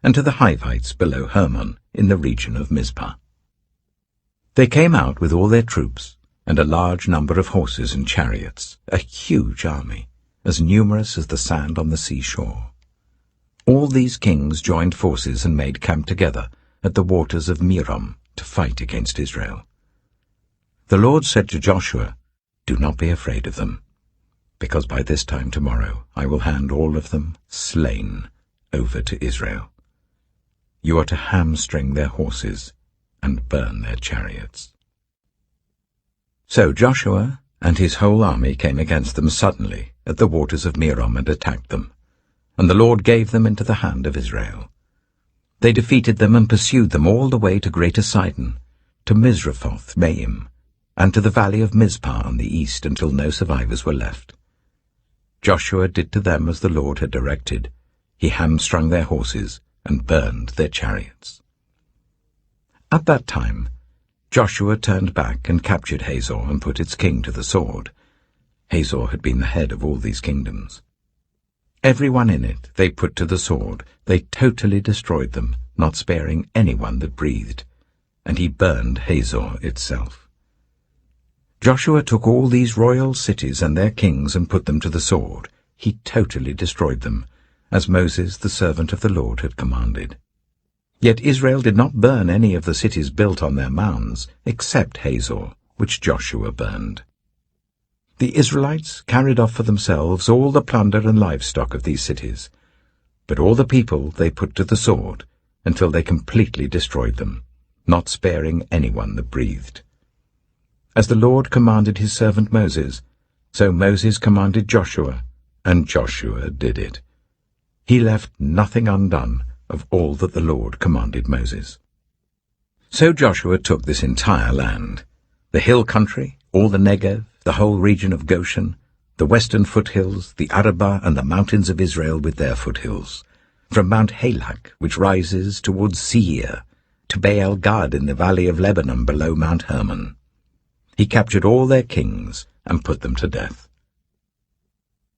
and to the Hivites below Hermon, in the region of Mizpah. They came out with all their troops, and a large number of horses and chariots, a huge army, as numerous as the sand on the seashore. All these kings joined forces and made camp together at the waters of Merom to fight against Israel. The Lord said to Joshua, "Do not be afraid of them, because by this time tomorrow I will hand all of them, slain, over to Israel. You are to hamstring their horses and burn their chariots." So Joshua and his whole army came against them suddenly at the waters of Merom and attacked them, and the Lord gave them into the hand of Israel. They defeated them and pursued them all the way to Greater Sidon, to Misrephoth Maim, and to the valley of Mizpah on the east, until no survivors were left. Joshua did to them as the Lord had directed. He hamstrung their horses and burned their chariots. At that time Joshua turned back and captured Hazor and put its king to the sword. Hazor had been the head of all these kingdoms. Everyone in it they put to the sword. They totally destroyed them, not sparing anyone that breathed, and he burned Hazor itself. Joshua took all these royal cities and their kings and put them to the sword. He totally destroyed them, as Moses, the servant of the Lord, had commanded. Yet Israel did not burn any of the cities built on their mounds, except Hazor, which Joshua burned. The Israelites carried off for themselves all the plunder and livestock of these cities, but all the people they put to the sword, until they completely destroyed them, not sparing anyone that breathed. As the Lord commanded his servant Moses, so Moses commanded Joshua, and Joshua did it. He left nothing undone of all that the Lord commanded Moses. So Joshua took this entire land, the hill country, all the Negev, the whole region of Goshen, the western foothills, the Arabah, and the mountains of Israel with their foothills, from Mount Halak, which rises towards Seir, to Baal-Gad in the valley of Lebanon below Mount Hermon. He captured all their kings and put them to death.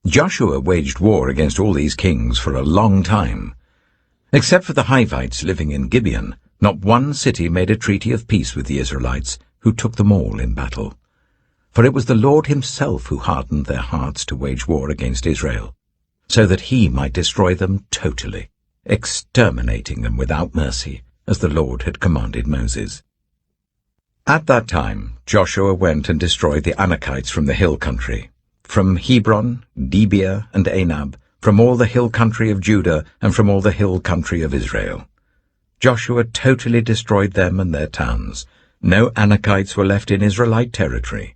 Joshua waged war against all these kings for a long time. Except for the Hivites living in Gibeon, not one city made a treaty of peace with the Israelites, who took them all in battle. For it was the Lord himself who hardened their hearts to wage war against Israel, so that he might destroy them totally, exterminating them without mercy, as the Lord had commanded Moses. At that time Joshua went and destroyed the Anakites from the hill country, from Hebron, Debir, and Anab, from all the hill country of Judah and from all the hill country of Israel. Joshua totally destroyed them and their towns. No Anakites were left in Israelite territory.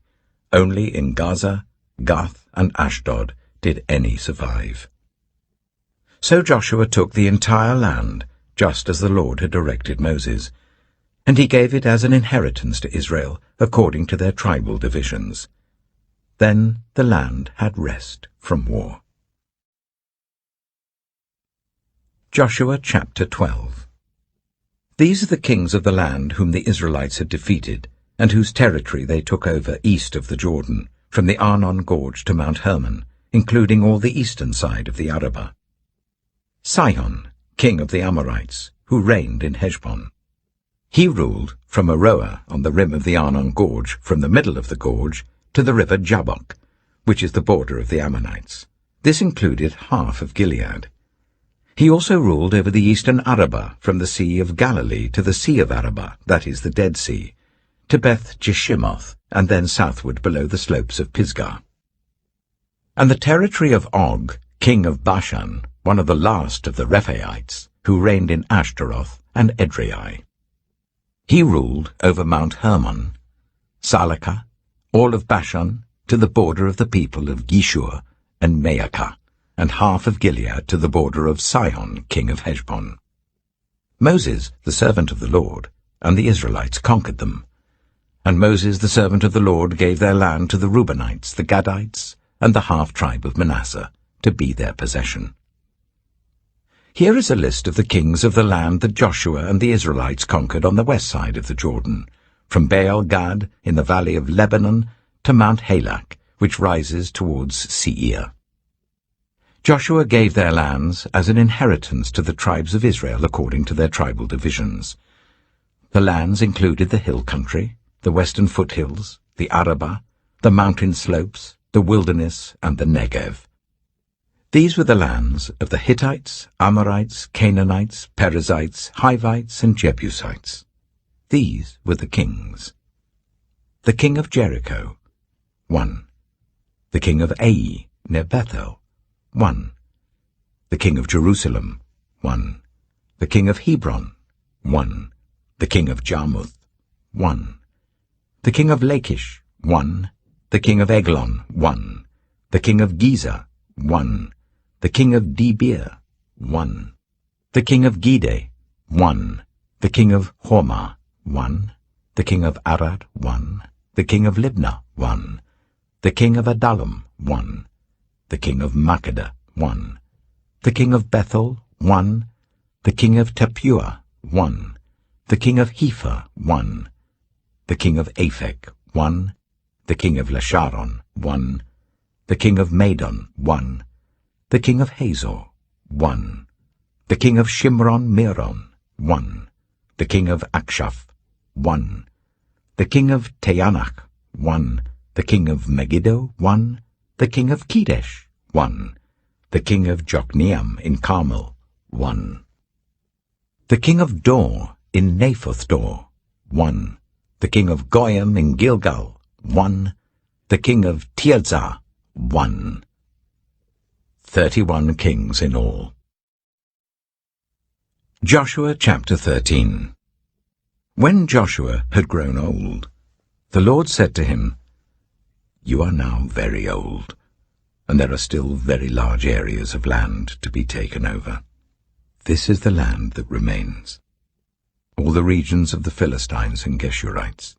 Only in Gaza, Gath, and Ashdod did any survive. So Joshua took the entire land, just as the Lord had directed Moses, and he gave it as an inheritance to Israel, according to their tribal divisions. Then the land had rest from war. Joshua chapter 12. These are the kings of the land whom the Israelites had defeated, and whose territory they took over east of the Jordan, from the Arnon Gorge to Mount Hermon, including all the eastern side of the Arabah. Sihon, king of the Amorites, who reigned in Heshbon. He ruled from Aroer on the rim of the Arnon Gorge, from the middle of the gorge, to the river Jabbok, which is the border of the Ammonites. This included half of Gilead. He also ruled over the eastern Arabah, from the Sea of Galilee to the Sea of Arabah, that is the Dead Sea, to Beth Jeshimoth, and then southward below the slopes of Pisgah. And the territory of Og, king of Bashan, one of the last of the Rephaites, who reigned in Ashtaroth and Edrei. He ruled over Mount Hermon, Salakah, all of Bashan, to the border of the people of Geshur and Maacah, and half of Gilead to the border of Sihon, king of Heshbon. Moses, the servant of the Lord, and the Israelites conquered them. And Moses, the servant of the Lord, gave their land to the Reubenites, the Gadites, and the half-tribe of Manasseh, to be their possession. Here is a list of the kings of the land that Joshua and the Israelites conquered on the west side of the Jordan, from Baal-Gad in the valley of Lebanon to Mount Halak, which rises towards Seir. Joshua gave their lands as an inheritance to the tribes of Israel according to their tribal divisions. The lands included the hill country, the western foothills, the Arabah, the mountain slopes, the wilderness, and the Negev. These were the lands of the Hittites, Amorites, Canaanites, Perizzites, Hivites, and Jebusites. These were the kings. The king of Jericho, 1. The king of Ai, near Bethel, 1. The king of Jerusalem, 1. The king of Hebron, 1. The king of Jarmuth, 1. The king of Lachish, 1. The king of Eglon, 1. The king of Gezer, 1. The king of Debir, 1. The king of Gede, 1. The king of Hormah, 1. The king of Arad, 1. The king of Libnah, 1. The king of Adullam, 1. The king of Makkedah, 1. The king of Bethel, 1. The king of Tappuah, 1. The king of Hepher, 1. The king of Aphek, 1. The king of Lasharon, 1. The king of Madon, 1. The king of Hazor, 1. The king of Shimron-Meron, 1. The king of Akshaph, 1. The king of Teanach, 1. The king of Megiddo, 1. The king of Kedesh, 1. The king of Jokneam in Carmel, 1. The king of Dor in Naphoth Dor, 1. The king of Goyim in Gilgal, 1. The king of Tirzah, 1. 31 kings in all. Joshua chapter 13. When Joshua had grown old, the Lord said to him, "You are now very old, and there are still very large areas of land to be taken over. This is the land that remains, all the regions of the Philistines and Geshurites,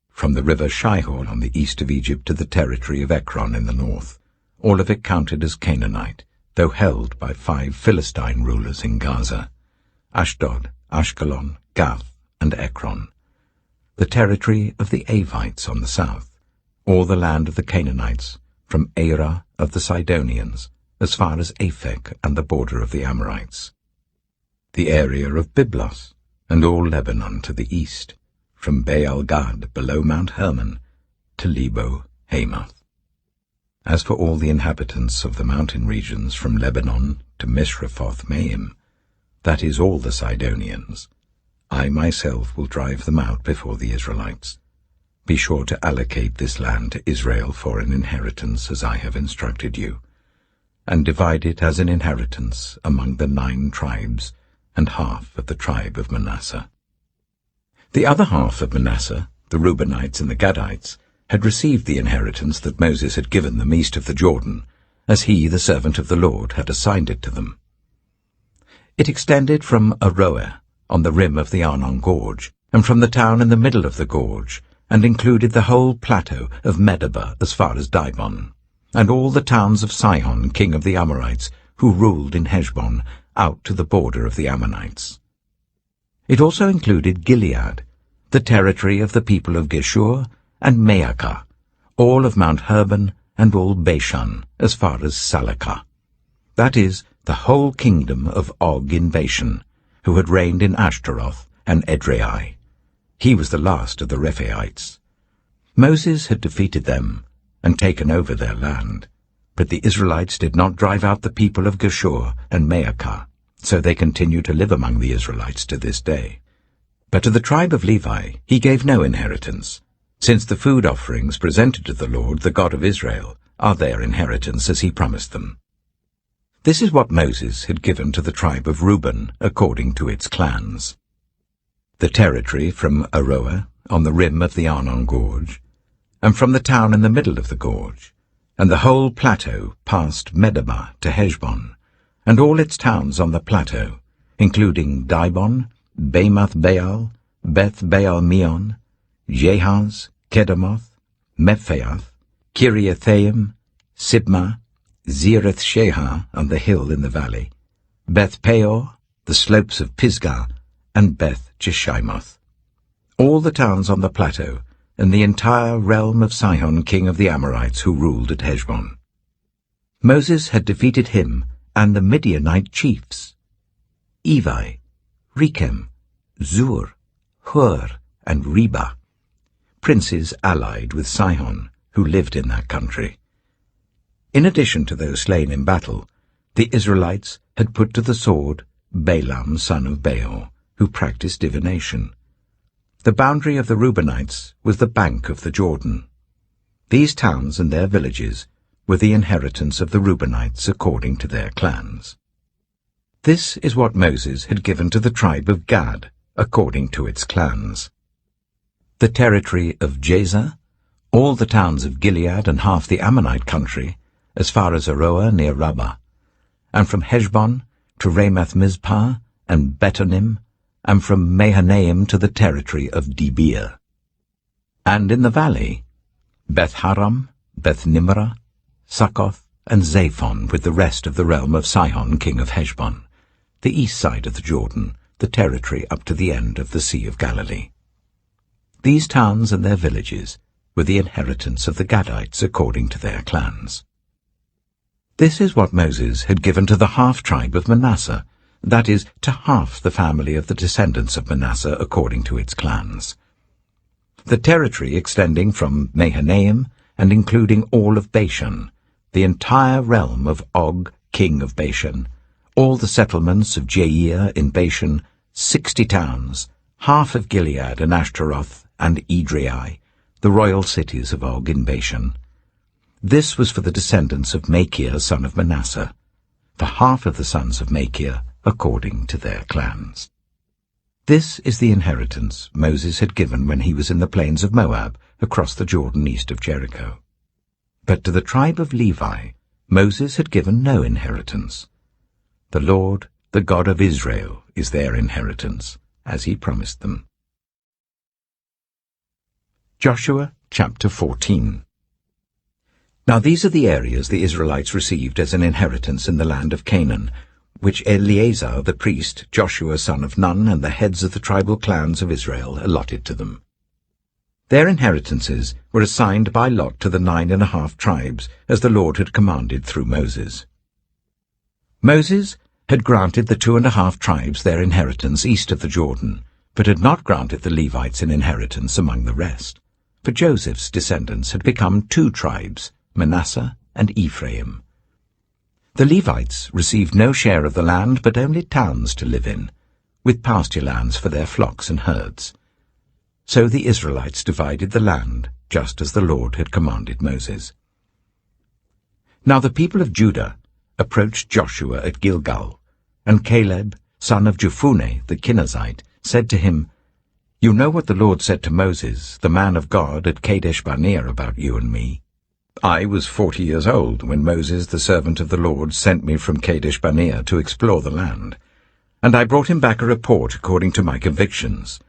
from the river Shihor on the east of Egypt to the territory of Ekron in the north, all of it counted as Canaanite, though held by 5 Philistine rulers in Gaza, Ashdod, Ashkelon, Gath, and Ekron, the territory of the Avites on the south, all the land of the Canaanites, from Arah of the Sidonians, as far as Aphek and the border of the Amorites, the area of Byblos, and all Lebanon to the east, from Baal-Gad below Mount Hermon to Lebo Hamath. As for all the inhabitants of the mountain regions from Lebanon to Mishrephoth-Maim, that is all the Sidonians, I myself will drive them out before the Israelites. Be sure to allocate this land to Israel for an inheritance as I have instructed you. and divide it as an inheritance among the 9 tribes, and half of the tribe of Manasseh. The other half of Manasseh, the Reubenites and the Gadites, had received the inheritance that Moses had given them east of the Jordan, as he, the servant of the Lord, had assigned it to them. It extended from Aroer, on the rim of the Arnon Gorge, and from the town in the middle of the gorge, and included the whole plateau of Medeba as far as Dibon, and all the towns of Sihon, king of the Amorites, who ruled in Heshbon, out to the border of the Ammonites. It also included Gilead, the territory of the people of Geshur, and Maacah, all of Mount Hermon, and all Bashan, as far as Salakah. That is, the whole kingdom of Og in Bashan, who had reigned in Ashtaroth and Edrei. He was the last of the Rephaites. Moses had defeated them and taken over their land, but the Israelites did not drive out the people of Geshur and Maacah, so they continue to live among the Israelites to this day. But to the tribe of Levi he gave no inheritance, since the food offerings presented to the Lord, the God of Israel, are their inheritance as he promised them. This is what Moses had given to the tribe of Reuben according to its clans. The territory from Aroer, on the rim of the Arnon Gorge, and from the town in the middle of the gorge, and the whole plateau past Medeba to Heshbon, and all its towns on the plateau, including Dibon, Bamoth Baal, Beth Baal Meon, Jehaz, Kedemoth, Mephaath, Kiriathaim, Sibmah, Zereth Shehar on the hill in the valley, Beth Peor, the slopes of Pisgah, and Beth Jeshimoth. All the towns on the plateau, and the entire realm of Sihon king of the Amorites who ruled at Heshbon. Moses had defeated him and the Midianite chiefs, Evi, Rechem, Zur, Hur, and Reba, princes allied with Sihon, who lived in that country. In addition to those slain in battle, the Israelites had put to the sword Balaam son of Beor, who practiced divination. The boundary of the Reubenites was the bank of the Jordan. These towns and their villages were the inheritance of the Reubenites according to their clans. This is what Moses had given to the tribe of Gad according to its clans. The territory of Jazer, all the towns of Gilead and half the Ammonite country, as far as Aroer near Rabbah, and from Heshbon to Ramath Mizpah and Betonim, and from Mahanaim to the territory of Debir. And in the valley, Beth-Haram, Beth-Nimrah, Succoth, and Zaphon with the rest of the realm of Sihon king of Heshbon, the east side of the Jordan, the territory up to the end of the Sea of Galilee. These towns and their villages were the inheritance of the Gadites according to their clans. This is what Moses had given to the half-tribe of Manasseh, that is, to half the family of the descendants of Manasseh according to its clans. The territory extending from Mahanaim and including all of Bashan, the entire realm of Og, king of Bashan, all the settlements of Jair in Bashan, 60 towns, half of Gilead and Ashtaroth and Edrei, the royal cities of Og in Bashan. This was for the descendants of Machir son of Manasseh, for half of the sons of Machir according to their clans. This is the inheritance Moses had given when he was in the plains of Moab, across the Jordan east of Jericho. But to the tribe of Levi, Moses had given no inheritance. The Lord, the God of Israel, is their inheritance, as he promised them. Joshua chapter 14. Now these are the areas the Israelites received as an inheritance in the land of Canaan, which Eleazar the priest, Joshua son of Nun, and the heads of the tribal clans of Israel allotted to them. Their inheritances were assigned by lot to the 9½ tribes, as the Lord had commanded through Moses. Moses had granted the 2½ tribes their inheritance east of the Jordan, but had not granted the Levites an inheritance among the rest, for Joseph's descendants had become 2 tribes, Manasseh and Ephraim. The Levites received no share of the land, but only towns to live in, with pasture lands for their flocks and herds. So the Israelites divided the land, just as the Lord had commanded Moses. Now the people of Judah approached Joshua at Gilgal, and Caleb, son of Jephunneh the Kenizzite, said to him, "You know what the Lord said to Moses, the man of God, at Kadesh-barnea about you and me. I was 40 years old when Moses, the servant of the Lord, sent me from Kadesh-barnea to explore the land. And I brought him back a report according to my convictions.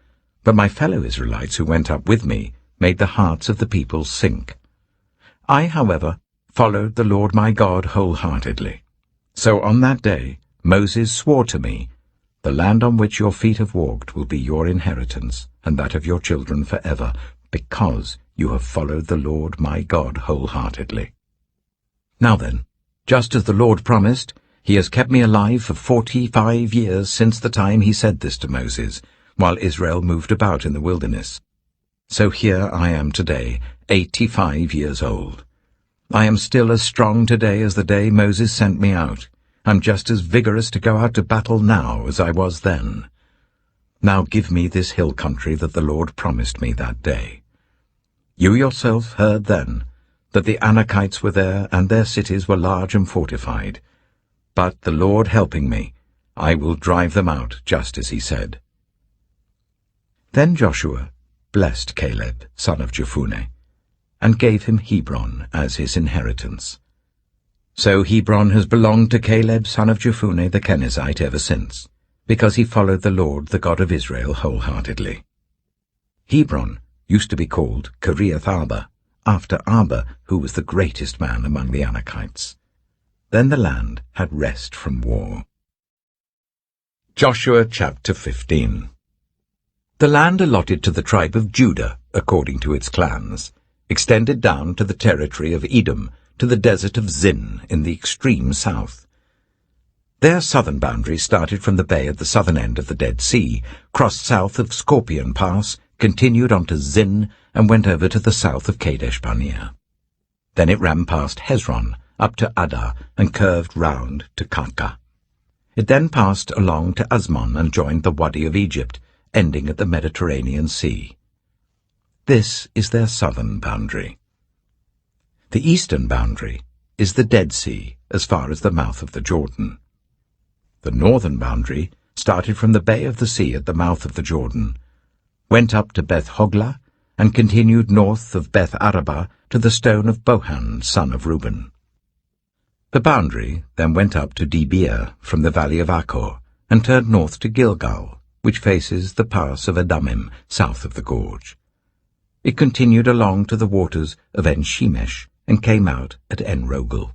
But my fellow Israelites who went up with me made the hearts of the people sink. I, however, followed the Lord my God wholeheartedly. So on that day Moses swore to me, 'The land on which your feet have walked will be your inheritance, and that of your children forever, because you have followed the Lord my God wholeheartedly.' Now then, just as the Lord promised, he has kept me alive for 45 years since the time he said this to Moses, while Israel moved about in the wilderness. So here I am today, 85 years old. I am still as strong today as the day Moses sent me out. I'm just as vigorous to go out to battle now as I was then. Now give me this hill country that the Lord promised me that day. You yourself heard then that the Anakites were there, and their cities were large and fortified. But the Lord helping me, I will drive them out, just as he said." Then Joshua blessed Caleb, son of Jephunneh, and gave him Hebron as his inheritance. So Hebron has belonged to Caleb, son of Jephunneh the Kenizzite, ever since, because he followed the Lord, the God of Israel, wholeheartedly. Hebron used to be called Kiriath-arba, after Arba, who was the greatest man among the Anakites. Then the land had rest from war. Joshua chapter 15. The land allotted to the tribe of Judah, according to its clans, extended down to the territory of Edom, to the desert of Zin in the extreme south. Their southern boundary started from the bay at the southern end of the Dead Sea, crossed south of Scorpion Pass, continued on to Zin, and went over to the south of Kadesh-barnea. Then it ran past Hezron, up to Adar, and curved round to Karka. It then passed along to Asmon and joined the Wadi of Egypt, ending at the Mediterranean Sea. This is their southern boundary. The eastern boundary is the Dead Sea, as far as the mouth of the Jordan. The northern boundary started from the bay of the sea at the mouth of the Jordan, went up to Beth-hoglah, and continued north of Beth-arabah to the stone of Bohan, son of Reuben. The boundary then went up to Debir from the valley of Achor, and turned north to Gilgal, which faces the pass of Adumim, south of the gorge. It continued along to the waters of En-shemesh, and came out at En-rogel.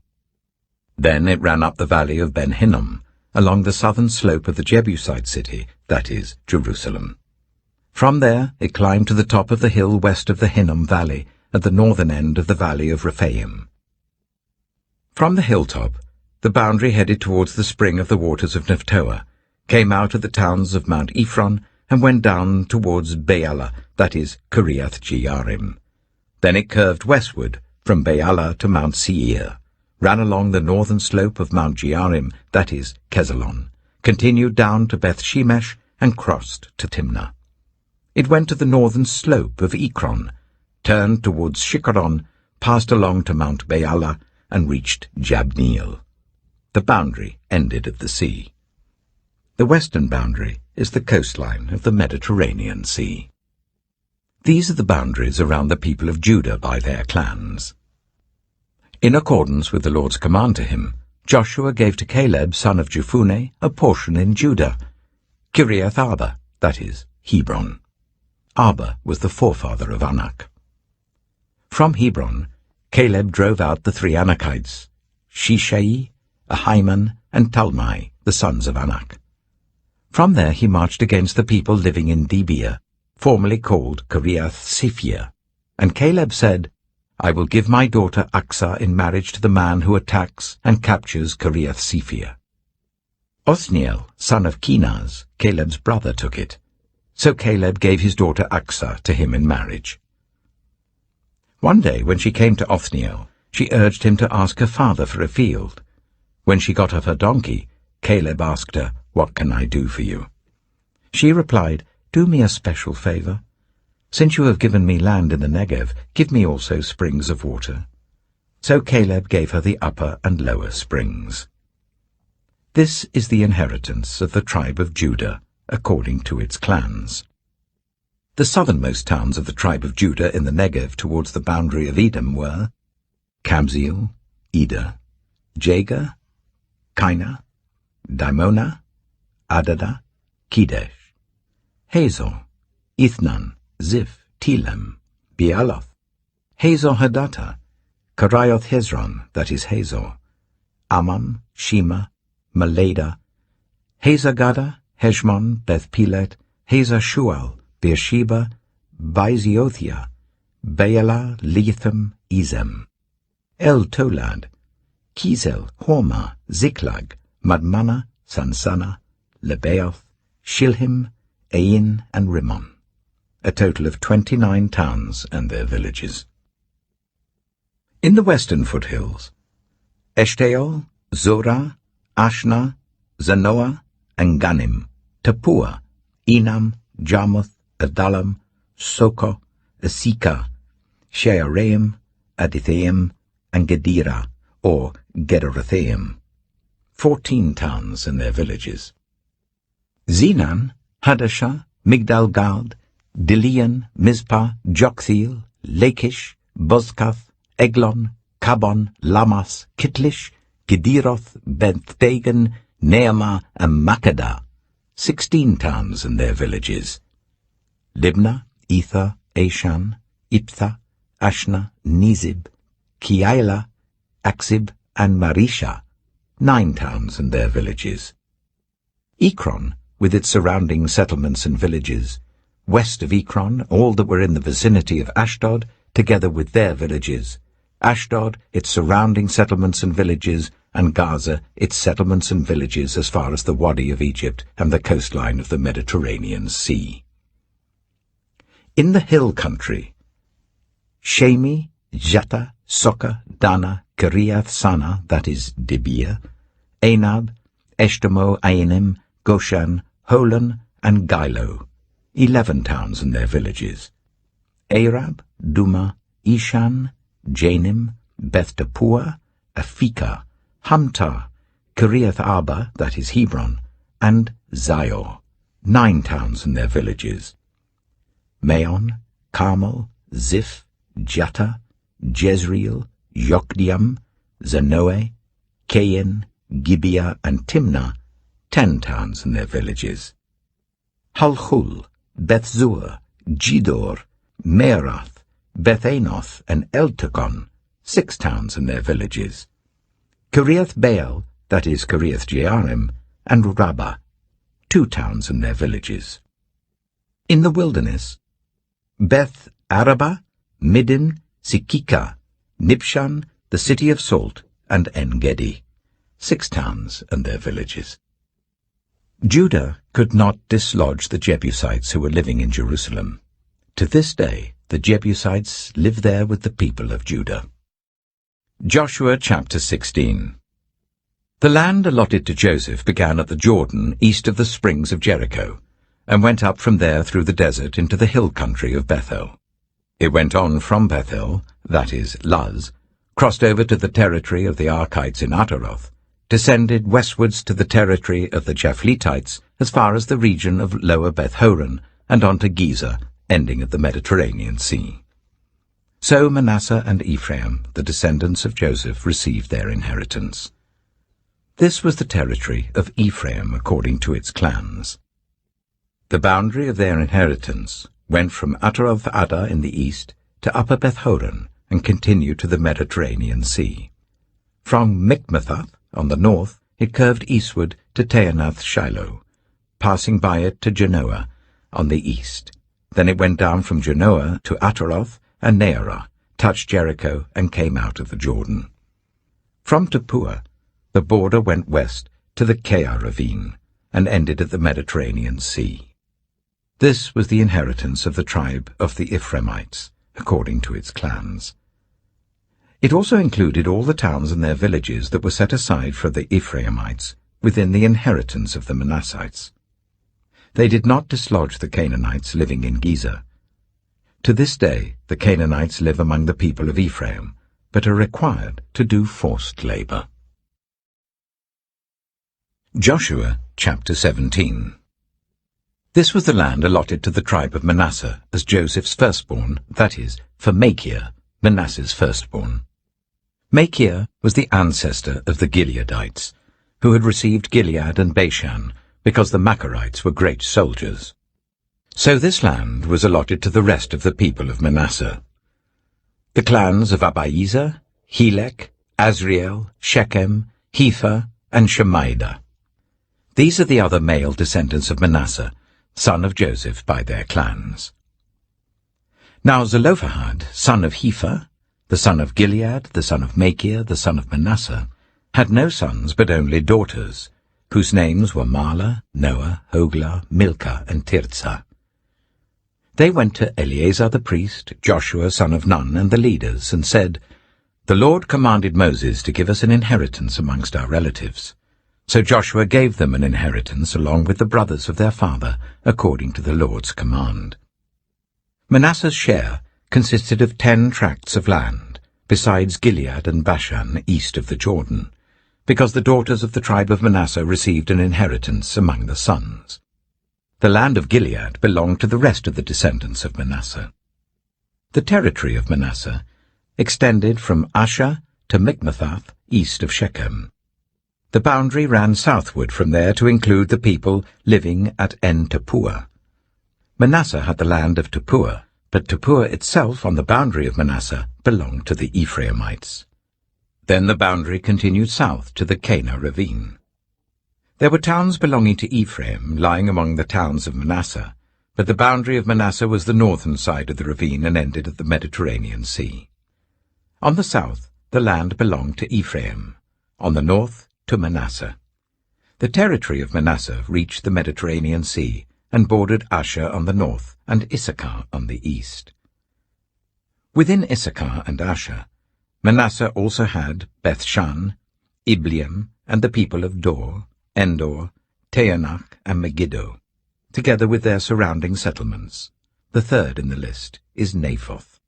Then it ran up the valley of Ben-hinnom, along the southern slope of the Jebusite city, that is, Jerusalem. From there it climbed to the top of the hill west of the Hinnom valley, at the northern end of the valley of Rephaim. From the hilltop, the boundary headed towards the spring of the waters of Nephtoah, came out of the towns of Mount Ephron, and went down towards Baalah, that is, Kiriath-jearim. Then it curved westward from Baalah to Mount Seir, ran along the northern slope of Mount Jearim, that is, Kesalon, continued down to Beth-shemesh, and crossed to Timnah. It went to the northern slope of Ekron, turned towards Shikkeron, passed along to Mount Baalah, and reached Jabneel. The boundary ended at the sea. The western boundary is the coastline of the Mediterranean Sea. These are the boundaries around the people of Judah by their clans. In accordance with the Lord's command to him, Joshua gave to Caleb, son of Jephunneh, a portion in Judah, Kiriath-arba, that is, Hebron. Arba was the forefather of Anak. From Hebron, Caleb drove out the 3 Anakites, Shishai, Ahiman, and Talmai, the sons of Anak. From there he marched against the people living in Debir, formerly called Kiriath-sephir. And Caleb said, "I will give my daughter Aksah in marriage to the man who attacks and captures Kiriath-sephir." Othniel, son of Kenaz, Caleb's brother, took it. So Caleb gave his daughter Aksah to him in marriage. One day when she came to Othniel, she urged him to ask her father for a field. When she got off her donkey, Caleb asked her, "What can I do for you?" She replied, "Do me a special favor. Since you have given me land in the Negev, give me also springs of water." So Caleb gave her the upper and lower springs. This is the inheritance of the tribe of Judah, according to its clans. The southernmost towns of the tribe of Judah in the Negev towards the boundary of Edom were Kabzeel, Eder, Jagar, Kaina, Dimona, Adada, Kedesh, Hazor, Ithnan, Ziph, Telem, Bealoth, Hazor Hadattah, Karioth Hezron, that is Hazor, Ammon, Shema, Malada, Hazar-Gada, Heshmon, Beth-Pelet, Hazar-Shual, Beersheba, Baiziothia, Baalah, Lethem, Ezem, El-Tolad, Kizel, Hormah, Ziklag, Madmannah, Sansannah, Lebaoth, Shilhim, Ain, and Rimmon, a total of 29 towns and their villages. In the western foothills, Eshtaol, Zorah, Ashna, Zanoah, and Ganim, Tapua, Enam, Jarmuth, Adullam, Sokoh, Asika, Shearaim, Adithaim, and Gedera, or Gederothaim, 14 towns and their villages. Zenan, Hadashah, Migdal-Gad, Dilean, Mizpah, Joktheel, Lachish, Bozkath, Eglon, Kabon, Lamas, Kitlish, Gederoth, Beth-Dagon, Neamah, and Makkedah, 16 towns and their villages. Libnah, Ether, Ashan, Iptha, Ashna, Nizib, Keilah, Aksib, and Marisha, 9 towns and their villages. Ekron, with its surrounding settlements and villages. West of Ekron, all that were in the vicinity of Ashdod, together with their villages. Ashdod, its surrounding settlements and villages, and Gaza, its settlements and villages as far as the Wadi of Egypt and the coastline of the Mediterranean Sea. In the hill country, Shemi, Jatta, Soka, Dana, Kiriath Sana, that is Dibir, Anab, Eshtemoh, Ainim, Goshan, Holon, and Gilo, 11 towns and their villages. Arab, Duma, Ishan, Janim, Beth-Tappuah, Aphekah, Hamtar, Kiriath Arba, that is Hebron, and Zior, 9 towns and their villages. Maon, Carmel, Ziph, Jatta, Jezreel, Yokdeam, Zanoah, Kain, Gibeah, and Timnah, 10 towns and their villages. Halchul, Beth-zur, Gidor, Meerath, Beth-Anoth, and Eltekon, 6 towns and their villages. Kiriath Baal, that is Kiriath Jearim, and Rabbah, 2 towns and their villages. In the wilderness, Beth Arabah, Middin, Sikika, Nibshan, the city of salt, and En-Gedi, 6 towns and their villages. Judah could not dislodge the Jebusites who were living in Jerusalem. To this day, the Jebusites live there with the people of Judah. Joshua chapter 16. The land allotted to Joseph began at the Jordan east of the springs of Jericho, and went up from there through the desert into the hill country of Bethel. It went on from Bethel, that is, Luz, crossed over to the territory of the Archites in Ataroth, descended westwards to the territory of the Japhletites as far as the region of Lower Beth-horon, and on to Gezer, ending at the Mediterranean Sea. So Manasseh and Ephraim, the descendants of Joseph, received their inheritance. This was the territory of Ephraim according to its clans. The boundary of their inheritance went from Ataroth-Addar in the east to Upper Beth-horon and continued to the Mediterranean Sea. From Michmethath on the north it curved eastward to Taanath-Shiloh, passing by it to Genoa on the east. Then it went down from Genoa to Ataroth and Nearah, touched Jericho, and came out of the Jordan. From Tappuah, the border went west to the Keah ravine, and ended at the Mediterranean Sea. This was the inheritance of the tribe of the Ephraimites, according to its clans. It also included all the towns and their villages that were set aside for the Ephraimites within the inheritance of the Manassites. They did not dislodge the Canaanites living in Gezer. To this day the Canaanites live among the people of Ephraim, but are required to do forced labor. Joshua chapter 17. This was the land allotted to the tribe of Manasseh as Joseph's firstborn, that is, for Machir, Manasseh's firstborn. Machir was the ancestor of the Gileadites, who had received Gilead and Bashan, because the Machirites were great soldiers. So this land was allotted to the rest of the people of Manasseh. The clans of Abiezer, Helek, Azriel, Shechem, Hepher, and Shemaiah. These are the other male descendants of Manasseh, son of Joseph by their clans. Now Zelophehad, son of Hepher, the son of Gilead, the son of Machir, the son of Manasseh, had no sons but only daughters, whose names were Mahlah, Noah, Hoglah, Milcah, and Tirzah. They went to Eleazar the priest, Joshua son of Nun, and the leaders, and said, "The Lord commanded Moses to give us an inheritance amongst our relatives." So Joshua gave them an inheritance along with the brothers of their father, according to the Lord's command. Manasseh's share consisted of 10 tracts of land, besides Gilead and Bashan east of the Jordan, because the daughters of the tribe of Manasseh received an inheritance among the sons. The land of Gilead belonged to the rest of the descendants of Manasseh. The territory of Manasseh extended from Asher to Michmethath east of Shechem. The boundary ran southward from there to include the people living at En-Tappuah. Manasseh had the land of Tappuah, but Tappuah itself on the boundary of Manasseh belonged to the Ephraimites. Then the boundary continued south to the Cana ravine. There were towns belonging to Ephraim lying among the towns of Manasseh, but the boundary of Manasseh was the northern side of the ravine and ended at the Mediterranean Sea. On the south, the land belonged to Ephraim, on the north to Manasseh. The territory of Manasseh reached the Mediterranean Sea and bordered Asher on the north and Issachar on the east. Within Issachar and Asher, Manasseh also had Bethshan, Ibleam, and the people of Dor, Endor, Taanach, and Megiddo, together with their surrounding settlements. The third in the list is Naphoth.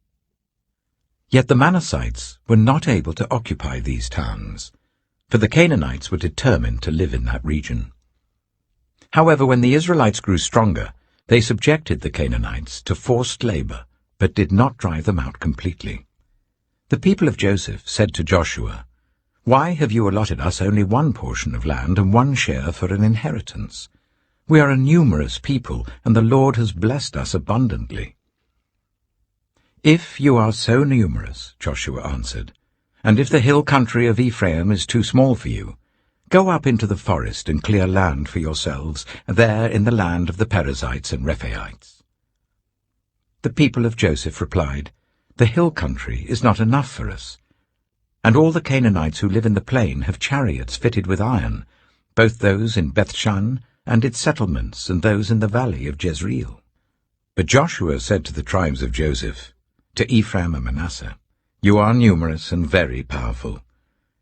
Yet the Manassites were not able to occupy these towns, for the Canaanites were determined to live in that region. However, when the Israelites grew stronger, they subjected the Canaanites to forced labor, but did not drive them out completely. The people of Joseph said to Joshua, "Why have you allotted us only one portion of land and one share for an inheritance? We are a numerous people, and the Lord has blessed us abundantly." "If you are so numerous," Joshua answered, "and if the hill country of Ephraim is too small for you, go up into the forest and clear land for yourselves, there in the land of the Perizzites and Rephaites." The people of Joseph replied, "The hill country is not enough for us, and all the Canaanites who live in the plain have chariots fitted with iron, both those in Bethshan and its settlements and those in the valley of Jezreel." But Joshua said to the tribes of Joseph, to Ephraim and Manasseh, "You are numerous and very powerful.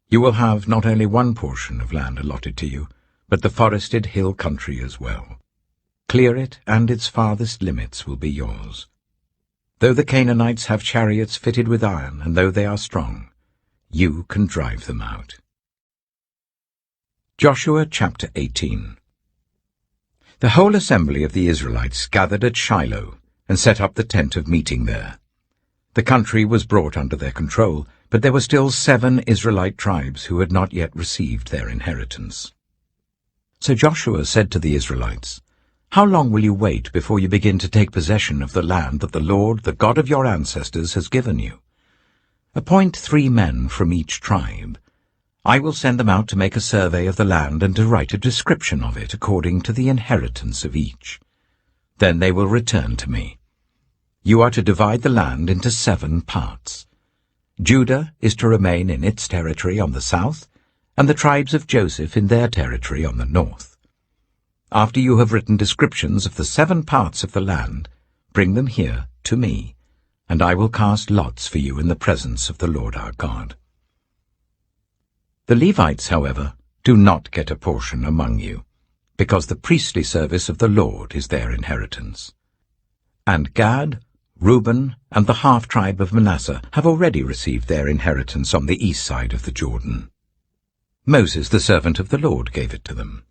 You will have not only one portion of land allotted to you, but the forested hill country as well. Clear it, and its farthest limits will be yours. Though the Canaanites have chariots fitted with iron, and though they are strong, you can drive them out." Joshua chapter 18. The whole assembly of the Israelites gathered at Shiloh and set up the tent of meeting there. The country was brought under their control, but there were still 7 Israelite tribes who had not yet received their inheritance. So Joshua said to the Israelites, "How long will you wait before you begin to take possession of the land that the Lord, the God of your ancestors, has given you? Appoint 3 men from each tribe. I will send them out to make a survey of the land and to write a description of it according to the inheritance of each. Then they will return to me. You are to divide the land into 7 parts. Judah is to remain in its territory on the south, and the tribes of Joseph in their territory on the north. After you have written descriptions of the 7 parts of the land, bring them here to me, and I will cast lots for you in the presence of the Lord our God. The Levites, however, do not get a portion among you, because the priestly service of the Lord is their inheritance. And Gad, Reuben, and the half-tribe of Manasseh have already received their inheritance on the east side of the Jordan. Moses, the servant of the Lord, gave it to them,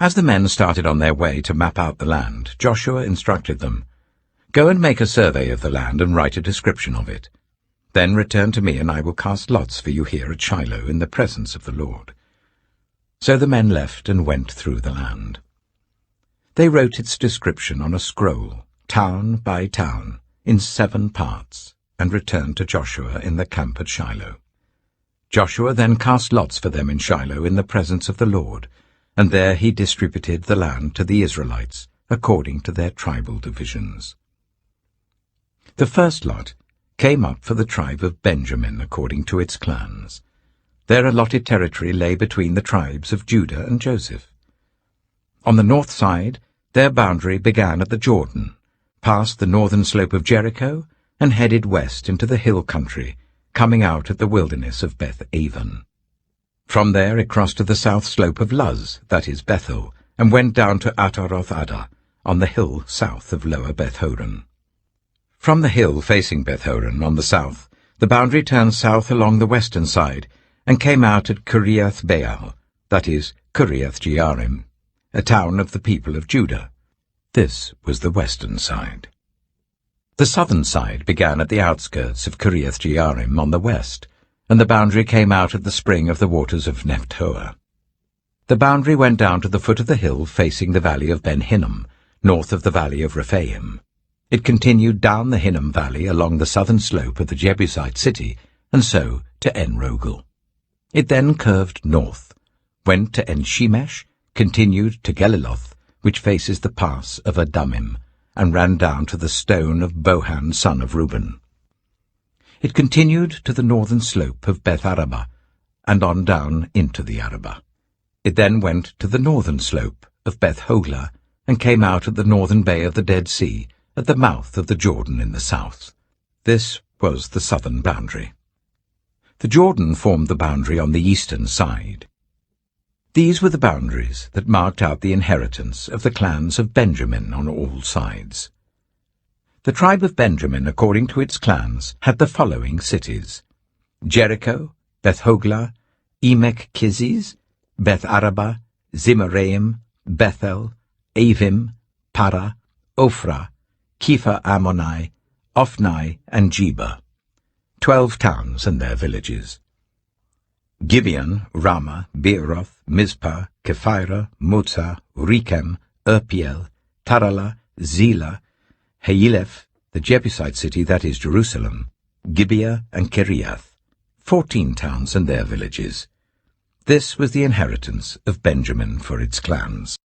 As the men started on their way to map out the land, Joshua instructed them, "Go and make a survey of the land and write a description of it. Then return to me, and I will cast lots for you here at Shiloh in the presence of the Lord." So the men left and went through the land. They wrote its description on a scroll, town by town, in 7 parts, and returned to Joshua in the camp at Shiloh. Joshua then cast lots for them in Shiloh in the presence of the Lord, and there he distributed the land to the Israelites, according to their tribal divisions. The first lot came up for the tribe of Benjamin according to its clans. Their allotted territory lay between the tribes of Judah and Joseph. On the north side, their boundary began at the Jordan, passed the northern slope of Jericho, and headed west into the hill country, coming out at the wilderness of Beth-aven. From there it crossed to the south slope of Luz, that is Bethel, and went down to Ataroth-Adah, on the hill south of Lower Beth-horon. From the hill facing Beth-horon on the south, the boundary turned south along the western side, and came out at Kiriath-Baal, that is Kiriath-Jearim, a town of the people of Judah. This was the western side. The southern side began at the outskirts of Kiriath-Jearim on the west, and the boundary came out at the spring of the waters of Nephtoah. The boundary went down to the foot of the hill facing the valley of Ben-Hinnom, north of the valley of Rephaim. It continued down the Hinnom valley along the southern slope of the Jebusite city, and so to En-Rogel. It then curved north, went to En-Shemesh, continued to Geliloth, which faces the pass of Adumim, and ran down to the stone of Bohan son of Reuben. It continued to the northern slope of Beth-Arabah, and on down into the Arabah. It then went to the northern slope of Beth-Hoglah, and came out at the northern bay of the Dead Sea, at the mouth of the Jordan in the south. This was the southern boundary. The Jordan formed the boundary on the eastern side. These were the boundaries that marked out the inheritance of the clans of Benjamin on all sides. The tribe of Benjamin, according to its clans, had the following cities: Jericho, Beth-Hoglah, Emek-Keziz, Beth-Arabah, Zimaraim, Bethel, Avim, Para, Ophrah, Kepha-Ammoni, Ophni, and Geba, 12 towns and their villages. Gibeon, Ramah, Beeroth, Mizpah, Kephirah, Motzah, Rechem, Urpiel, Tarala, Zelah, Haeleph, the Jebusite city, that is Jerusalem, Gibeah and Kiriath, 14 towns and their villages. This was the inheritance of Benjamin for its clans.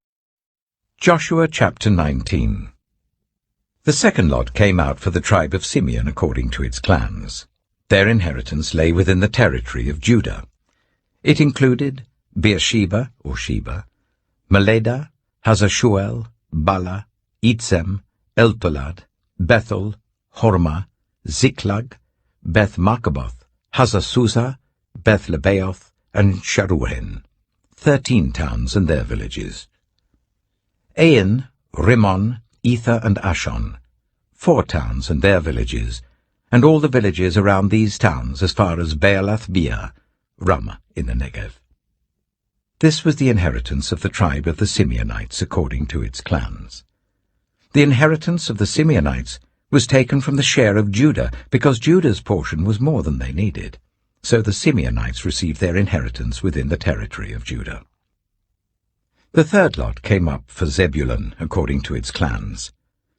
Joshua chapter 19. The second lot came out for the tribe of Simeon according to its clans. Their inheritance lay within the territory of Judah. It included Beersheba, or Sheba, Meleda, Hazashuel, Bala, Itzem, Eltolad, Bethel, Hormah, Ziklag, Beth-Markaboth, Hazazuzah, Beth-Lebaoth, and Sharuhen, 13 towns and their villages. Ain, Rimmon, Ether, and Ashon, 4 towns and their villages, and all the villages around these towns as far as Baalath-Beer, Ramah in the Negev. This was the inheritance of the tribe of the Simeonites according to its clans. The inheritance of the Simeonites was taken from the share of Judah, because Judah's portion was more than they needed. So the Simeonites received their inheritance within the territory of Judah. The third lot came up for Zebulun according to its clans.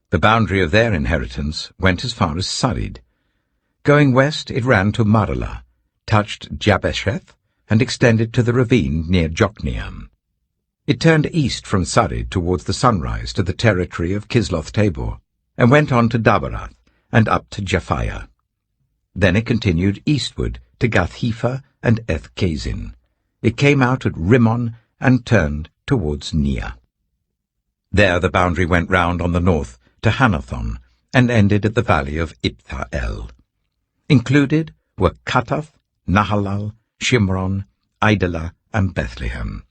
The boundary of their inheritance went as far as Sarid. Going west, it ran to Maralah, touched Jabesheth, and extended to the ravine near Jokneam. It turned east from Sarid towards the sunrise to the territory of Kisloth-Tabor, and went on to Dabarath and up to Japhiah. Then it continued eastward to Gath-Hepher and Eth-Kazin. It came out at Rimmon and turned towards Neah. There the boundary went round on the north to Hanathon and ended at the valley of Iptha-El. Included were Katath, Nahalal, Shimron, Idalah, and Bethlehem.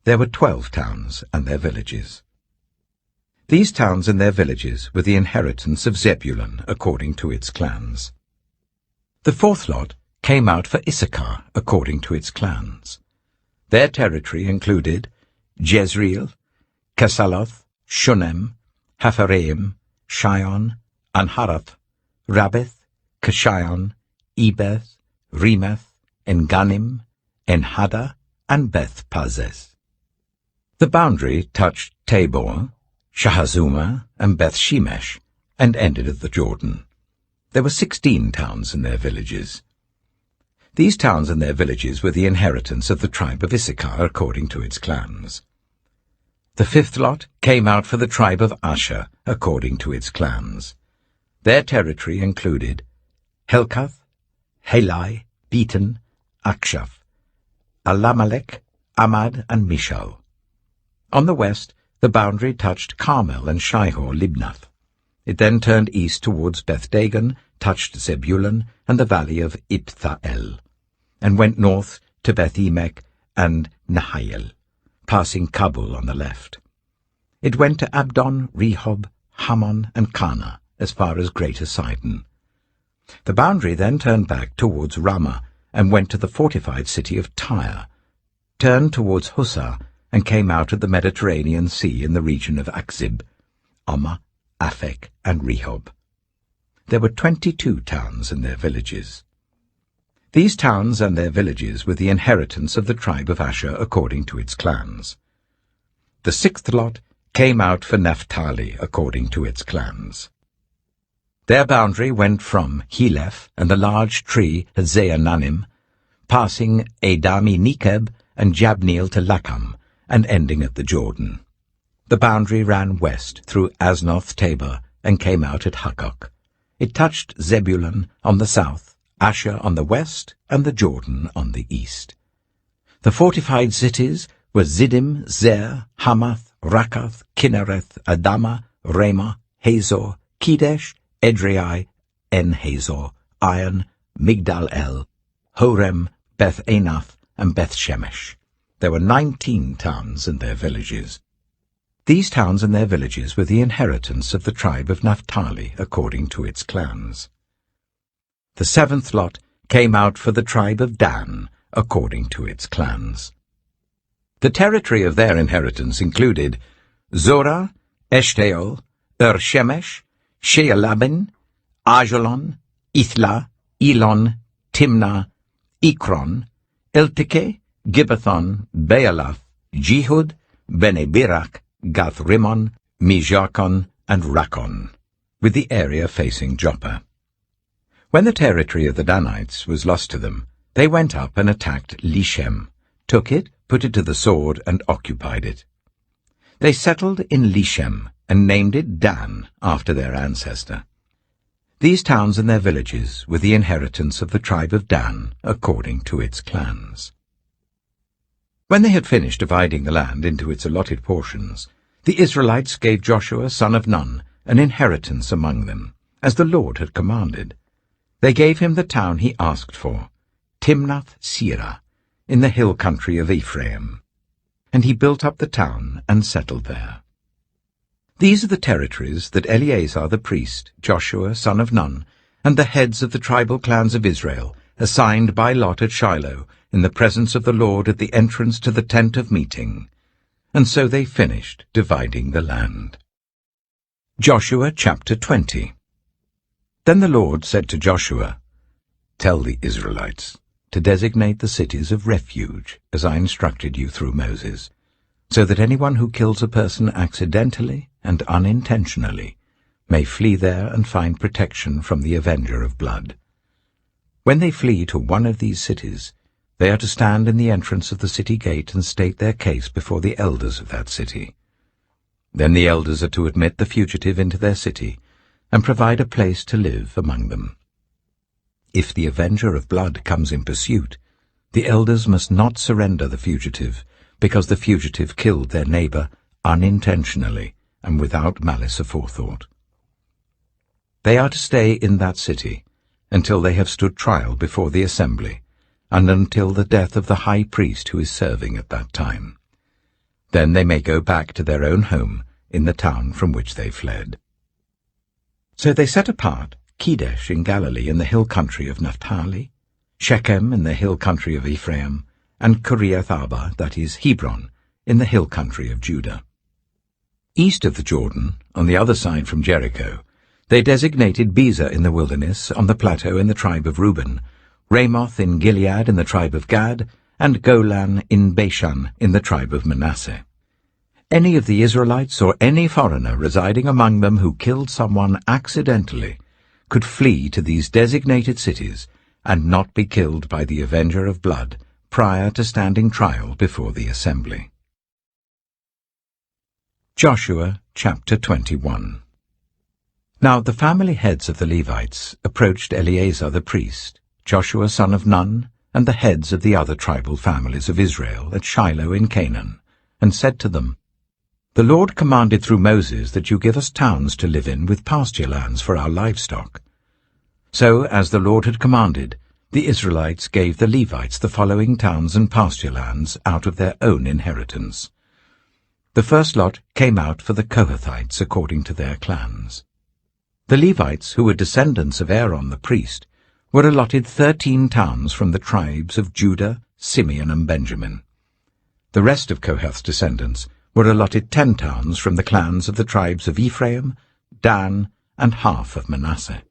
There were 12 towns and their villages. These towns and their villages were the inheritance of Zebulun according to its clans. The fourth lot came out for Issachar according to its clans. Their territory included Jezreel, Kesaloth, Shunem, Hapharaim, Shion, Anharath, Rabbith, Kishion, Ebeth, Remeth, Enganim, Enhada, and Beth-Pazez. The boundary touched Tabor, Shahazuma, and Beth-Shemesh, and ended at the Jordan. There were 16 towns and their villages. These towns and their villages were the inheritance of the tribe of Issachar according to its clans. The fifth lot came out for the tribe of Asher according to its clans. Their territory included Helkath, Halai, Beaton, Akshaph, Alamelech, Amad, and Mishal. On the west, the boundary touched Carmel and Shihor-Libnath. It then turned east towards Beth-Dagon, touched Zebulun and the valley of Ibthael, and went north to Beth-Emek and Nahiel, passing Kabul on the left. It went to Abdon, Rehob, Hammon, and Kana, as far as Greater Sidon. The boundary then turned back towards Ramah and went to the fortified city of Tyre, turned towards Hussah, and came out at the Mediterranean Sea in the region of Akzib, Ammah, Aphek, and Rehob. There were 22 towns and their villages. These towns and their villages were the inheritance of the tribe of Asher according to its clans. The sixth lot came out for Naphtali according to its clans. Their boundary went from Heleph and the large tree at Zeananim, passing Adami-Nekeb and Jabneel to Lakam, and ending at the Jordan. The boundary ran west through Aznoth-Tabor and came out at Hukkok. It touched Zebulun on the south, Asher on the west, and the Jordan on the east. The fortified cities were Ziddim, Zer, Hamath, Rakath, Kinnereth, Adama, Ramah, Hazor, Kedesh, Edrei, En-Hazor, Iron, Migdal-El, Horem, Beth-Anath, and Beth-Shemesh. There were 19 towns and their villages. These towns and their villages were the inheritance of the tribe of Naphtali according to its clans. The seventh lot came out for the tribe of Dan according to its clans. The territory of their inheritance included Zorah, Eshtaol, Shemesh, Shealabin, Ajalon, Ithla, Elon, Timnah, Ekron, Eltekeh, Gibbethon, Baalath, Jehud, Bene-Berak, Gath-Rimmon, Mijakon, and Rakon, with the area facing Joppa. When the territory of the Danites was lost to them, they went up and attacked Lishem, took it, put it to the sword, and occupied it. They settled in Lishem and named it Dan after their ancestor. These towns and their villages were the inheritance of the tribe of Dan according to its clans. When they had finished dividing the land into its allotted portions, the Israelites gave Joshua son of Nun an inheritance among them, as the Lord had commanded. They gave him the town he asked for, Timnath-Serah, in the hill country of Ephraim, and he built up the town and settled there. These are the territories that Eleazar the priest, Joshua son of Nun, and the heads of the tribal clans of Israel assigned by lot at Shiloh in the presence of the Lord at the entrance to the tent of meeting. And so they finished dividing the land. Joshua chapter 20. Then the Lord said to Joshua, "Tell the Israelites to designate the cities of refuge, as I instructed you through Moses, so that anyone who kills a person accidentally and unintentionally may flee there and find protection from the avenger of blood. When they flee to one of these cities, they are to stand in the entrance of the city gate and state their case before the elders of that city. Then the elders are to admit the fugitive into their city and provide a place to live among them. If the avenger of blood comes in pursuit, the elders must not surrender the fugitive, because the fugitive killed their neighbor unintentionally and without malice aforethought. They are to stay in that city until they have stood trial before the assembly, and until the death of the high priest who is serving at that time. Then they may go back to their own home in the town from which they fled." So they set apart Kedesh in Galilee in the hill country of Naphtali, Shechem in the hill country of Ephraim, and Kiriath-Arba, that is, Hebron, in the hill country of Judah. East of the Jordan, on the other side from Jericho, they designated Bezer in the wilderness on the plateau in the tribe of Reuben, Ramoth in Gilead in the tribe of Gad, and Golan in Bashan in the tribe of Manasseh. Any of the Israelites or any foreigner residing among them who killed someone accidentally could flee to these designated cities and not be killed by the avenger of blood prior to standing trial before the assembly. Joshua chapter 21. Now the family heads of the Levites approached Eleazar the priest, Joshua son of Nun, and the heads of the other tribal families of Israel at Shiloh in Canaan, and said to them, "The Lord commanded through Moses that you give us towns to live in with pasture lands for our livestock." So, as the Lord had commanded, the Israelites gave the Levites the following towns and pasture lands out of their own inheritance. The first lot came out for the Kohathites according to their clans. The Levites, who were descendants of Aaron the priest, were allotted 13 towns from the tribes of Judah, Simeon, and Benjamin. The rest of Kohath's descendants were allotted 10 towns from the clans of the tribes of Ephraim, Dan, and half of Manasseh.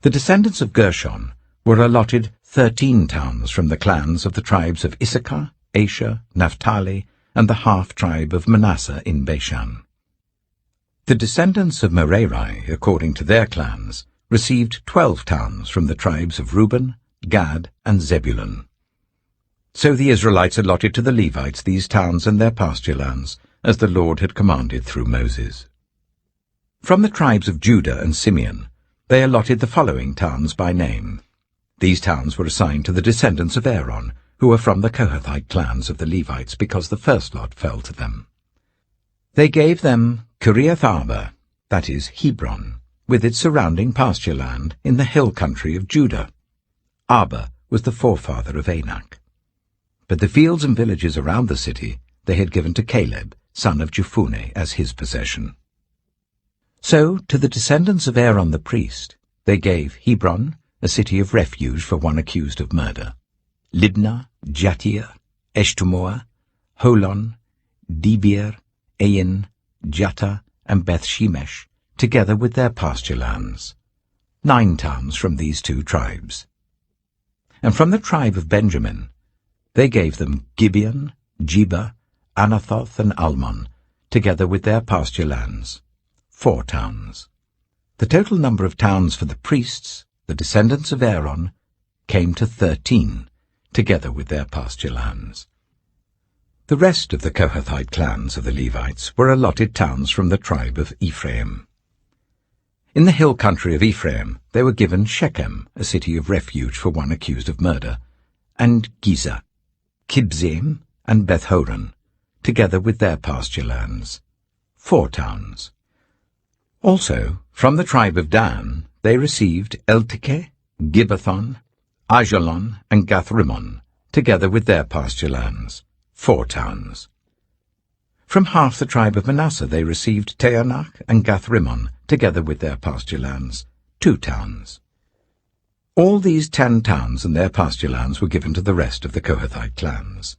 The descendants of Gershon were allotted 13 towns from the clans of the tribes of Issachar, Asher, Naphtali, and the half-tribe of Manasseh in Bashan. The descendants of Merari, according to their clans, received 12 towns from the tribes of Reuben, Gad, and Zebulun. So the Israelites allotted to the Levites these towns and their pasture lands, as the Lord had commanded through Moses. From the tribes of Judah and Simeon, they allotted the following towns by name. These towns were assigned to the descendants of Aaron, who were from the Kohathite clans of the Levites, because the first lot fell to them. They gave them Kiriath Arba, that is, Hebron, with its surrounding pasture land in the hill country of Judah. Arba was the forefather of Anak. But the fields and villages around the city they had given to Caleb, son of Jephunneh, as his possession. So, to the descendants of Aaron the priest, they gave Hebron, a city of refuge for one accused of murder, Libnah, Jattir, Eshtemoa, Holon, Debir, Ain, Jatta, and Beth-Shemesh, together with their pasture lands. 9 towns from these 2 tribes. And from the tribe of Benjamin, they gave them Gibeon, Jeba, Anathoth, and Almon, together with their pasture lands. 4 towns. The total number of towns for the priests, the descendants of Aaron, came to 13, together with their pasture lands. The rest of the Kohathite clans of the Levites were allotted towns from the tribe of Ephraim. In the hill country of Ephraim they were given Shechem, a city of refuge for one accused of murder, and Giza, Kibzaim, and Beth-horon, together with their pasture lands. 4 towns. Also, from the tribe of Dan, they received Eltekeh, Gibbethon, Ajalon, and Gath-rimmon, together with their pasture lands. 4 towns. From half the tribe of Manasseh they received Taanach and Gath-rimmon, together with their pasture lands. 2 towns. All these 10 towns and their pasture lands were given to the rest of the Kohathite clans.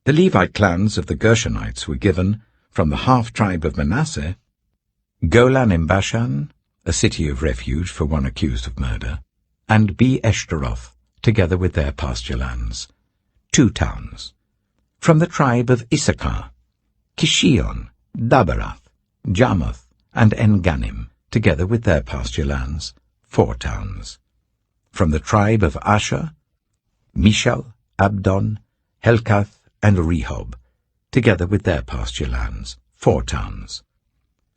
The Levite clans of the Gershonites were given, from the half-tribe of Manasseh, Golan in Bashan, a city of refuge for one accused of murder, and Be-eshtaroth, together with their pasture lands. 2 towns. From the tribe of Issachar, Kishion, Daberath, Jarmuth, and En-gannim, together with their pasture lands. 4 towns. From the tribe of Asher, Mishal, Abdon, Helkath, and Rehob, together with their pasture lands. 4 towns.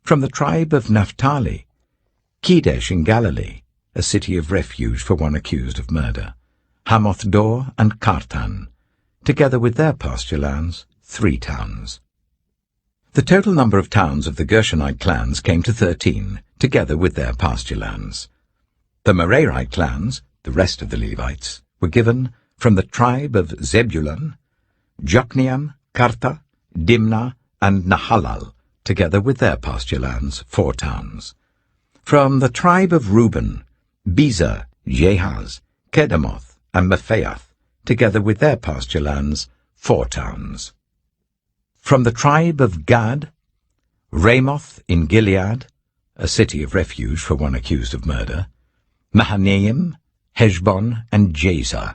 From the tribe of Naphtali, Kedesh in Galilee, a city of refuge for one accused of murder, Hamoth-dor and Kartan, together with their pasture lands. 3 towns. The total number of towns of the Gershonite clans came to 13, together with their pasture lands. The Merarite clans, the rest of the Levites, were given from the tribe of Zebulun, Jokneam, Karta, Dimnah, and Nahalal, together with their pasture lands. 4 towns. From the tribe of Reuben, Bezer, Jehaz, Kedemoth, and Mephaath, together with their pasture lands. 4 towns. From the tribe of Gad, Ramoth in Gilead, a city of refuge for one accused of murder, Mahanaim, Heshbon, and Jazer,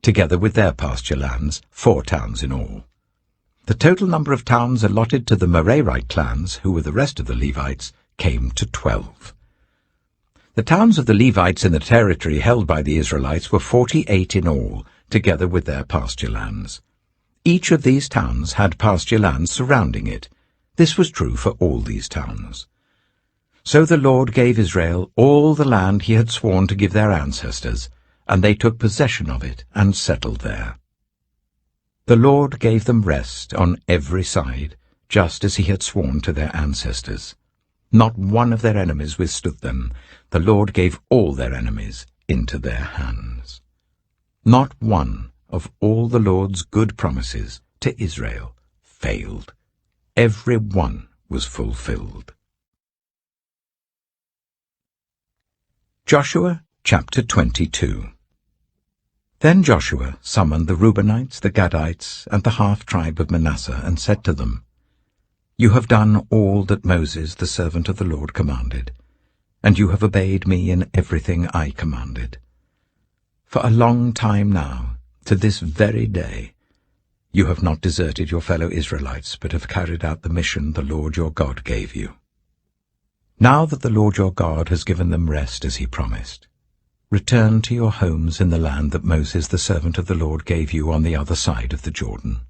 together with their pasture lands, 4 towns in all. The total number of towns allotted to the Merarite clans, who were the rest of the Levites, came to 12. The towns of the Levites in the territory held by the Israelites were 48 in all, together with their pasture lands. Each of these towns had pasture lands surrounding it. This was true for all these towns. So the Lord gave Israel all the land he had sworn to give their ancestors, and they took possession of it and settled there. The Lord gave them rest on every side, just as he had sworn to their ancestors. Not one of their enemies withstood them. The Lord gave all their enemies into their hands. Not one of all the Lord's good promises to Israel failed. Every one was fulfilled. Joshua chapter 22. Then Joshua summoned the Reubenites, the Gadites, and the half-tribe of Manasseh, and said to them, You have done all that Moses, the servant of the Lord, commanded, and you have obeyed me in everything I commanded. For a long time now, to this very day, you have not deserted your fellow Israelites, but have carried out the mission the Lord your God gave you. Now that the Lord your God has given them rest as he promised, return to your homes in the land that Moses, the servant of the Lord, gave you on the other side of the Jordan.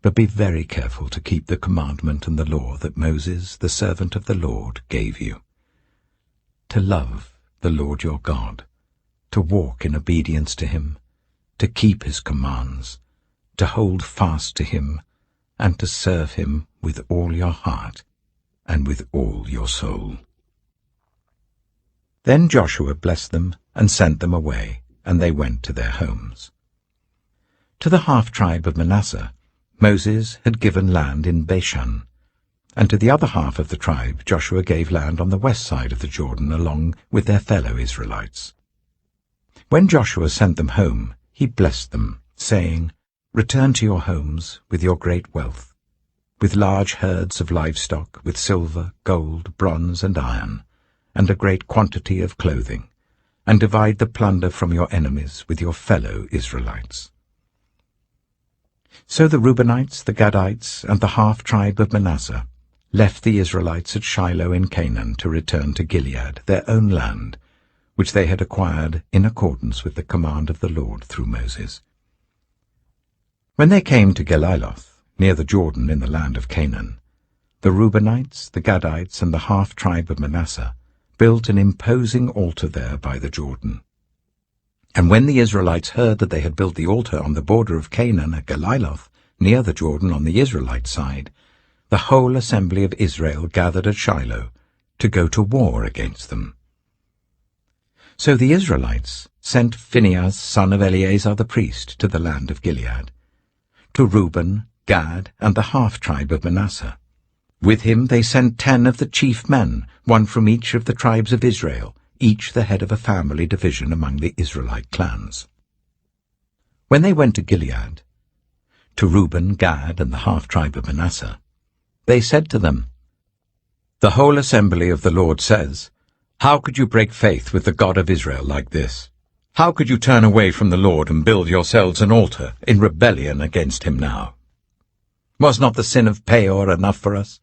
But be very careful to keep the commandment and the law that Moses, the servant of the Lord, gave you. To love the Lord your God, to walk in obedience to him, to keep his commands, to hold fast to him, and to serve him with all your heart and with all your soul. Then Joshua blessed them and sent them away, and they went to their homes. To the half-tribe of Manasseh, Moses had given land in Bashan, and to the other half of the tribe Joshua gave land on the west side of the Jordan along with their fellow Israelites. When Joshua sent them home, he blessed them, saying, Return to your homes with your great wealth, with large herds of livestock, with silver, gold, bronze, and iron, and a great quantity of clothing, and divide the plunder from your enemies with your fellow Israelites. So the Reubenites, the Gadites, and the half-tribe of Manasseh left the Israelites at Shiloh in Canaan to return to Gilead, their own land, which they had acquired in accordance with the command of the Lord through Moses. When they came to Geliloth, near the Jordan in the land of Canaan, the Reubenites, the Gadites, and the half-tribe of Manasseh built an imposing altar there by the Jordan. And when the Israelites heard that they had built the altar on the border of Canaan at Geliloth, near the Jordan on the Israelite side, the whole assembly of Israel gathered at Shiloh to go to war against them. So the Israelites sent Phinehas, son of Eleazar the priest, to the land of Gilead, to Reuben, Gad, and the half-tribe of Manasseh. With him they sent 10 of the chief men, one from each of the tribes of Israel, each the head of a family division among the Israelite clans. When they went to Gilead, to Reuben, Gad, and the half-tribe of Manasseh, they said to them, The whole assembly of the Lord says, How could you break faith with the God of Israel like this? How could you turn away from the Lord and build yourselves an altar in rebellion against him now? Was not the sin of Peor enough for us?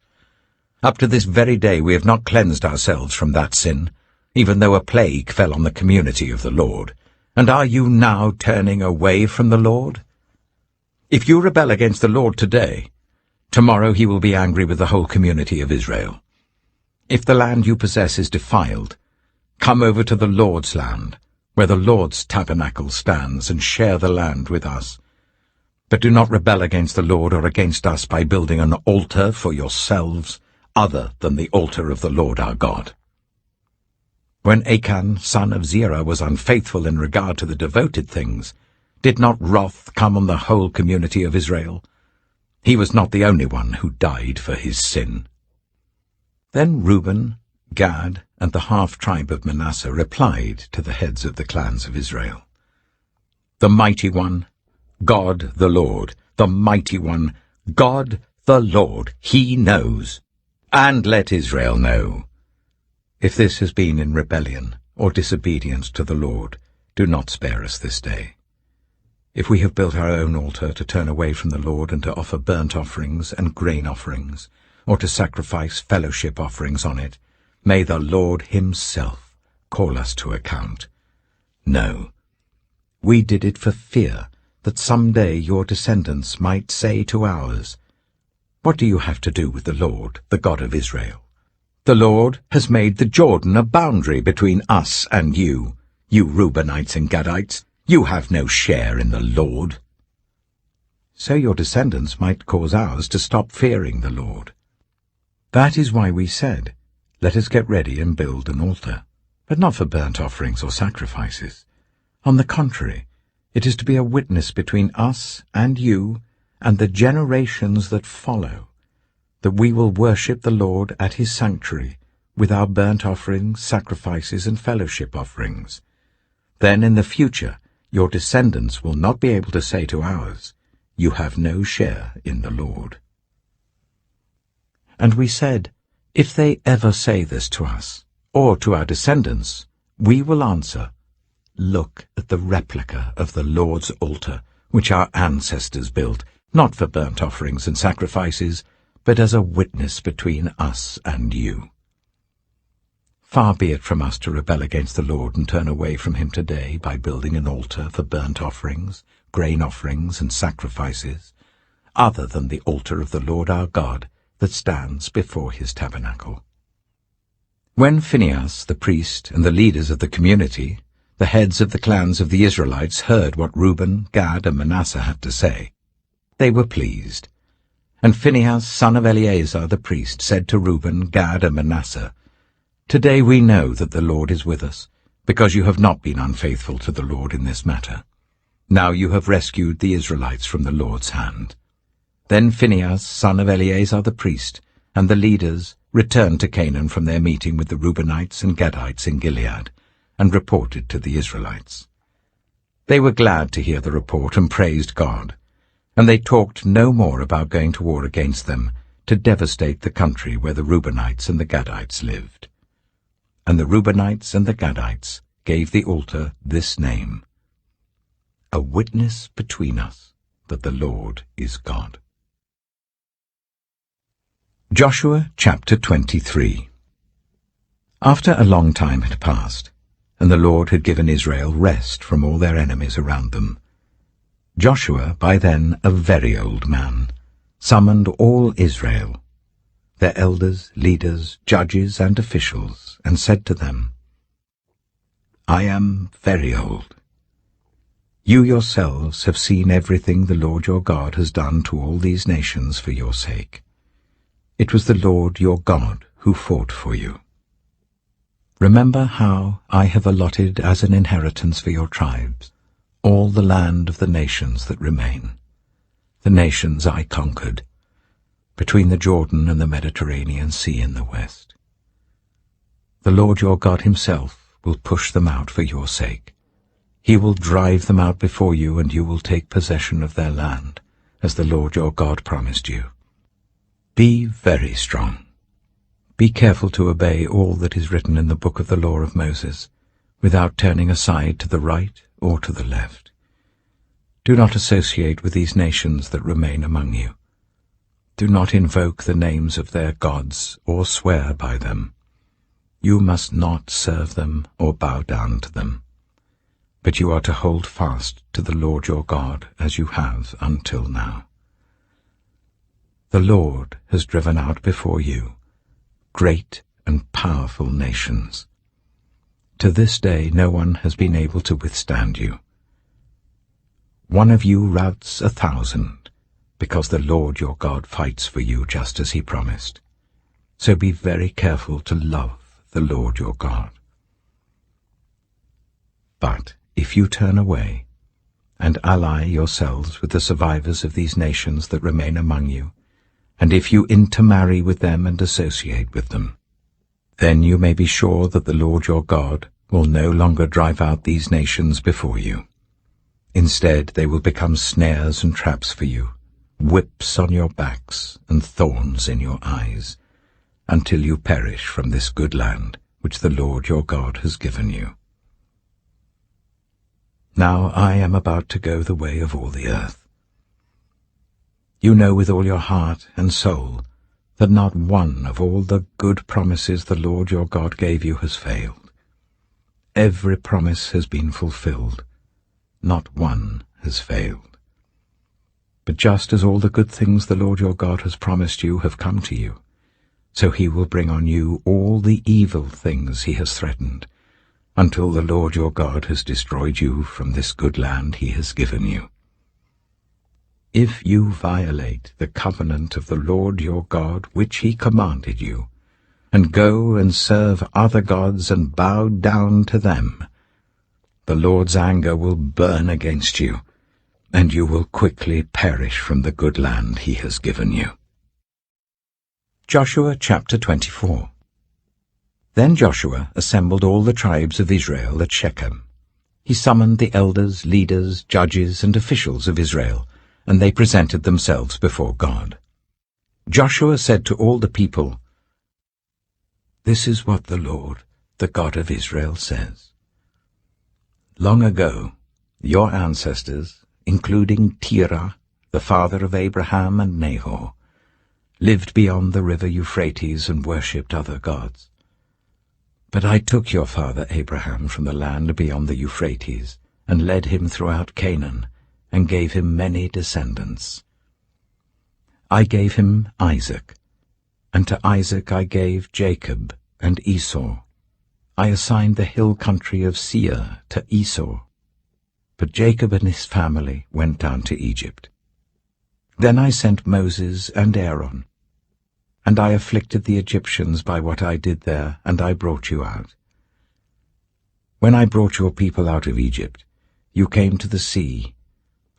Up to this very day we have not cleansed ourselves from that sin, even though a plague fell on the community of the Lord. And are you now turning away from the Lord? If you rebel against the Lord today, tomorrow he will be angry with the whole community of Israel. If the land you possess is defiled, come over to the Lord's land, where the Lord's tabernacle stands, and share the land with us. But do not rebel against the Lord or against us by building an altar for yourselves, other than the altar of the Lord our God. When Achan, son of Zerah, was unfaithful in regard to the devoted things, did not wrath come on the whole community of Israel? He was not the only one who died for his sin. Then Reuben, Gad, and the half-tribe of Manasseh replied to the heads of the clans of Israel, The mighty one, God the Lord, the mighty one, God The Lord, He knows. And let Israel know. If this has been in rebellion or disobedience to the Lord, do not spare us this day. If we have built our own altar to turn away from the Lord and to offer burnt offerings and grain offerings, or to sacrifice fellowship offerings on it, may the Lord Himself call us to account. No, we did it for fear that some day your descendants might say to ours, "What do you have to do with the Lord, the God of Israel? The Lord has made the Jordan a boundary between us and you. You Reubenites and Gadites, you have no share in the Lord." So your descendants might cause ours to stop fearing the Lord. That is why we said, "Let us get ready and build an altar," but not for burnt offerings or sacrifices. On the contrary, it is to be a witness between us and you and the generations that follow, that we will worship the Lord at His sanctuary with our burnt offerings, sacrifices, and fellowship offerings. Then in the future your descendants will not be able to say to ours, "You have no share in the Lord." And we said, if they ever say this to us, or to our descendants, we will answer, "Look at the replica of the Lord's altar, which our ancestors built, not for burnt offerings and sacrifices, but as a witness between us and you." Far be it from us to rebel against the Lord and turn away from Him today by building an altar for burnt offerings, grain offerings, and sacrifices, other than the altar of the Lord our God that stands before His tabernacle. When Phinehas, the priest, and the leaders of the community, the heads of the clans of the Israelites, heard what Reuben, Gad, and Manasseh had to say, they were pleased. And Phinehas, son of Eleazar the priest, said to Reuben, Gad, and Manasseh, "Today we know that the Lord is with us, because you have not been unfaithful to the Lord in this matter. Now you have rescued the Israelites from the Lord's hand." Then Phinehas, son of Eleazar the priest, and the leaders returned to Canaan from their meeting with the Reubenites and Gadites in Gilead, and reported to the Israelites. They were glad to hear the report and praised God, and they talked no more about going to war against them to devastate the country where the Reubenites and the Gadites lived. And the Reubenites and the Gadites gave the altar this name: "A witness between us that the Lord is God." Joshua chapter 23. After a long time had passed, and the Lord had given Israel rest from all their enemies around them, Joshua, by then a very old man, summoned all Israel, their elders, leaders, judges, and officials, and said to them, "I am very old. You yourselves have seen everything the Lord your God has done to all these nations for your sake. It was the Lord your God who fought for you. Remember how I have allotted as an inheritance for your tribes all the land of the nations that remain, the nations I conquered, between the Jordan and the Mediterranean Sea in the west. The Lord your God Himself will push them out for your sake. He will drive them out before you, and you will take possession of their land, as the Lord your God promised you. Be very strong. Be careful to obey all that is written in the book of the law of Moses, without turning aside to the right or to the left. Do not associate with these nations that remain among you. Do not invoke the names of their gods or swear by them. You must not serve them or bow down to them. But you are to hold fast to the Lord your God as you have until now. The Lord has driven out before you great and powerful nations. To this day no one has been able to withstand you. One of you routs 1,000, because the Lord your God fights for you just as He promised. So be very careful to love the Lord your God. But if you turn away and ally yourselves with the survivors of these nations that remain among you, and if you intermarry with them and associate with them, then you may be sure that the Lord your God will no longer drive out these nations before you. Instead, they will become snares and traps for you, whips on your backs and thorns in your eyes, until you perish from this good land which the Lord your God has given you. Now I am about to go the way of all the earth. You know with all your heart and soul that not one of all the good promises the Lord your God gave you has failed. Every promise has been fulfilled. Not one has failed. But just as all the good things the Lord your God has promised you have come to you, so he will bring on you all the evil things he has threatened, until the Lord your God has destroyed you from this good land he has given you. If you violate the covenant of the Lord your God which he commanded you, and go and serve other gods and bow down to them, the Lord's anger will burn against you, and you will quickly perish from the good land he has given you. Joshua chapter 24. Then Joshua assembled all the tribes of Israel at Shechem. He summoned the elders, leaders, judges, and officials of Israel, and they presented themselves before God. Joshua said to all the people, "This is what the Lord, the God of Israel, says. Long ago, your ancestors, including Terah, the father of Abraham and Nahor, lived beyond the river Euphrates and worshipped other gods. But I took your father Abraham from the land beyond the Euphrates and led him throughout Canaan and gave him many descendants. I gave him Isaac, and to Isaac I gave Jacob and Esau. I assigned the hill country of Seir to Esau, but Jacob and his family went down to Egypt. Then I sent Moses and Aaron, and I afflicted the Egyptians by what I did there, and I brought you out. When I brought your people out of Egypt, you came to the sea,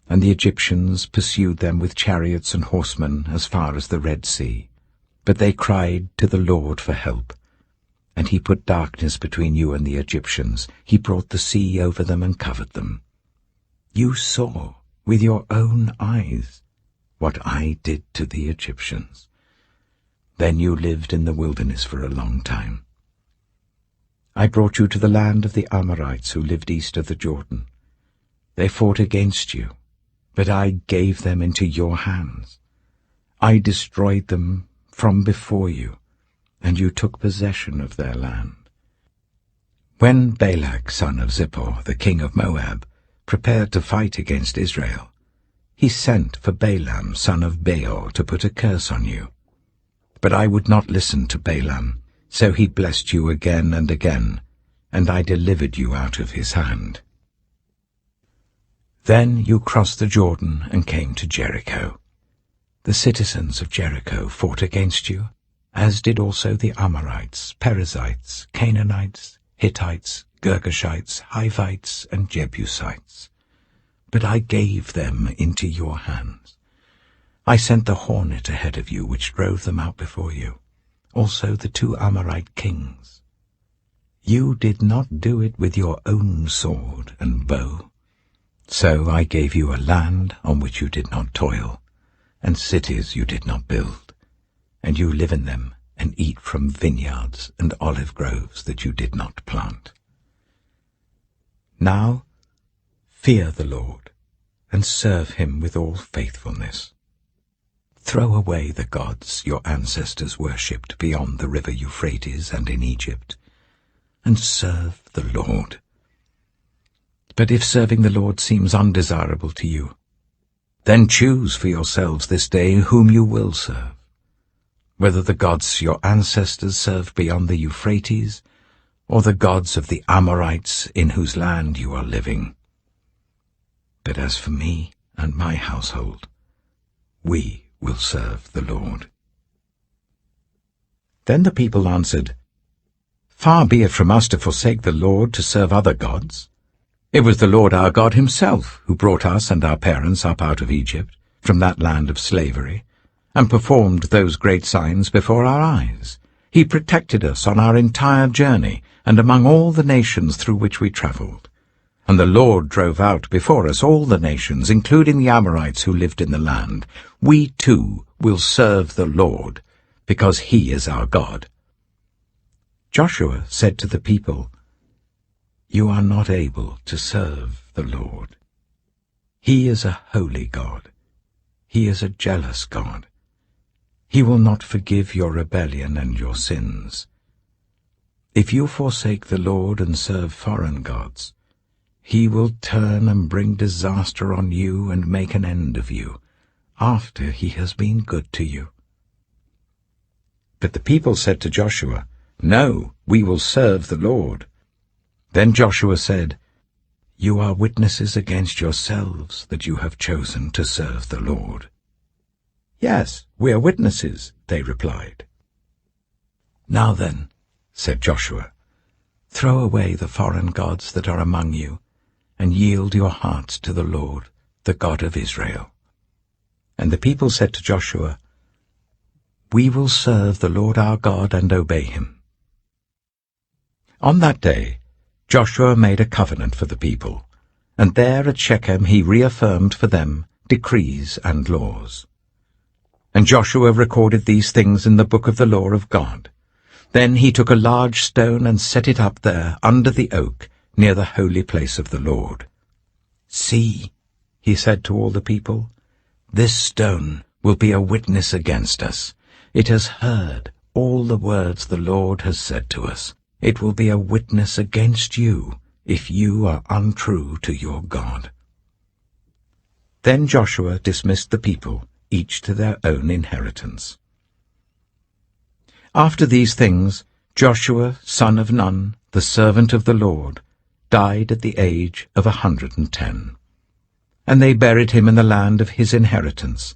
and the Egyptians pursued them with chariots and horsemen as far as the Red Sea. But they cried to the Lord for help, and he put darkness between you and the Egyptians. He brought the sea over them and covered them. You saw with your own eyes what I did to the Egyptians. Then you lived in the wilderness for a long time. I brought you to the land of the Amorites who lived east of the Jordan. They fought against you, but I gave them into your hands. I destroyed them from before you, and you took possession of their land. When Balak, son of Zippor, the king of Moab, prepared to fight against Israel, he sent for Balaam, son of Beor, to put a curse on you. But I would not listen to Balaam, so he blessed you again and again, and I delivered you out of his hand. Then you crossed the Jordan and came to Jericho. The citizens of Jericho fought against you, as did also the Amorites, Perizzites, Canaanites, Hittites, Girgashites, Hivites, and Jebusites. But I gave them into your hands. I sent the hornet ahead of you, which drove them out before you, also the 2 Amorite kings. You did not do it with your own sword and bow. So I gave you a land on which you did not toil, and cities you did not build, and you live in them and eat from vineyards and olive groves that you did not plant. Now fear the Lord, and serve him with all faithfulness. Throw away the gods your ancestors worshipped beyond the river Euphrates and in Egypt, and serve the Lord. But if serving the Lord seems undesirable to you, then choose for yourselves this day whom you will serve, whether the gods your ancestors served beyond the Euphrates, or the gods of the Amorites in whose land you are living. But as for me and my household, we will serve the Lord." Then the people answered, "Far be it from us to forsake the Lord to serve other gods. It was the Lord our God himself who brought us and our parents up out of Egypt, from that land of slavery, and performed those great signs before our eyes. He protected us on our entire journey and among all the nations through which we traveled. And the Lord drove out before us all the nations, including the Amorites who lived in the land. We too will serve the Lord, because he is our God." Joshua said to the people, "You are not able to serve the Lord. He is a holy God. He is a jealous God. He will not forgive your rebellion and your sins. If you forsake the Lord and serve foreign gods, he will turn and bring disaster on you and make an end of you, after he has been good to you." But the people said to Joshua, "No, we will serve the Lord." Then Joshua said, "You are witnesses against yourselves that you have chosen to serve the Lord." "Yes, we are witnesses," they replied. "Now then," said Joshua, "throw away the foreign gods that are among you, and yield your hearts to the Lord, the God of Israel." And the people said to Joshua, "We will serve the Lord our God and obey him." On that day Joshua made a covenant for the people, and there at Shechem he reaffirmed for them decrees and laws. And Joshua recorded these things in the book of the law of God. Then he took a large stone and set it up there under the oak near the holy place of the Lord. "See," he said to all the people, "this stone will be a witness against us. It has heard all the words the Lord has said to us. It will be a witness against you if you are untrue to your God." Then Joshua dismissed the people, each to their own inheritance. After these things, Joshua, son of Nun, the servant of the Lord, died at the age of 110. And they buried him in the land of his inheritance,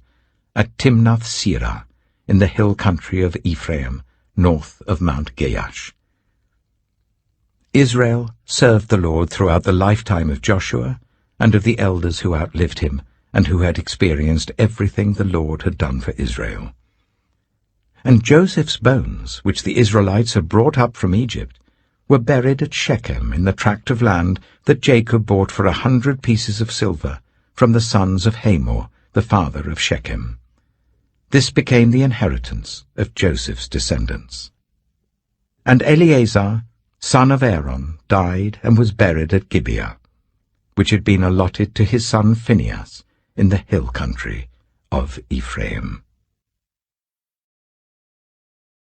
at Timnath-Serah, in the hill country of Ephraim, north of Mount Gaash. Israel served the Lord throughout the lifetime of Joshua and of the elders who outlived him and who had experienced everything the Lord had done for Israel. And Joseph's bones, which the Israelites had brought up from Egypt, were buried at Shechem in the tract of land that Jacob bought for 100 pieces of silver from the sons of Hamor, the father of Shechem. This became the inheritance of Joseph's descendants. And Eleazar, son of Aaron, died and was buried at Gibeah, which had been allotted to his son Phinehas in the hill country of Ephraim.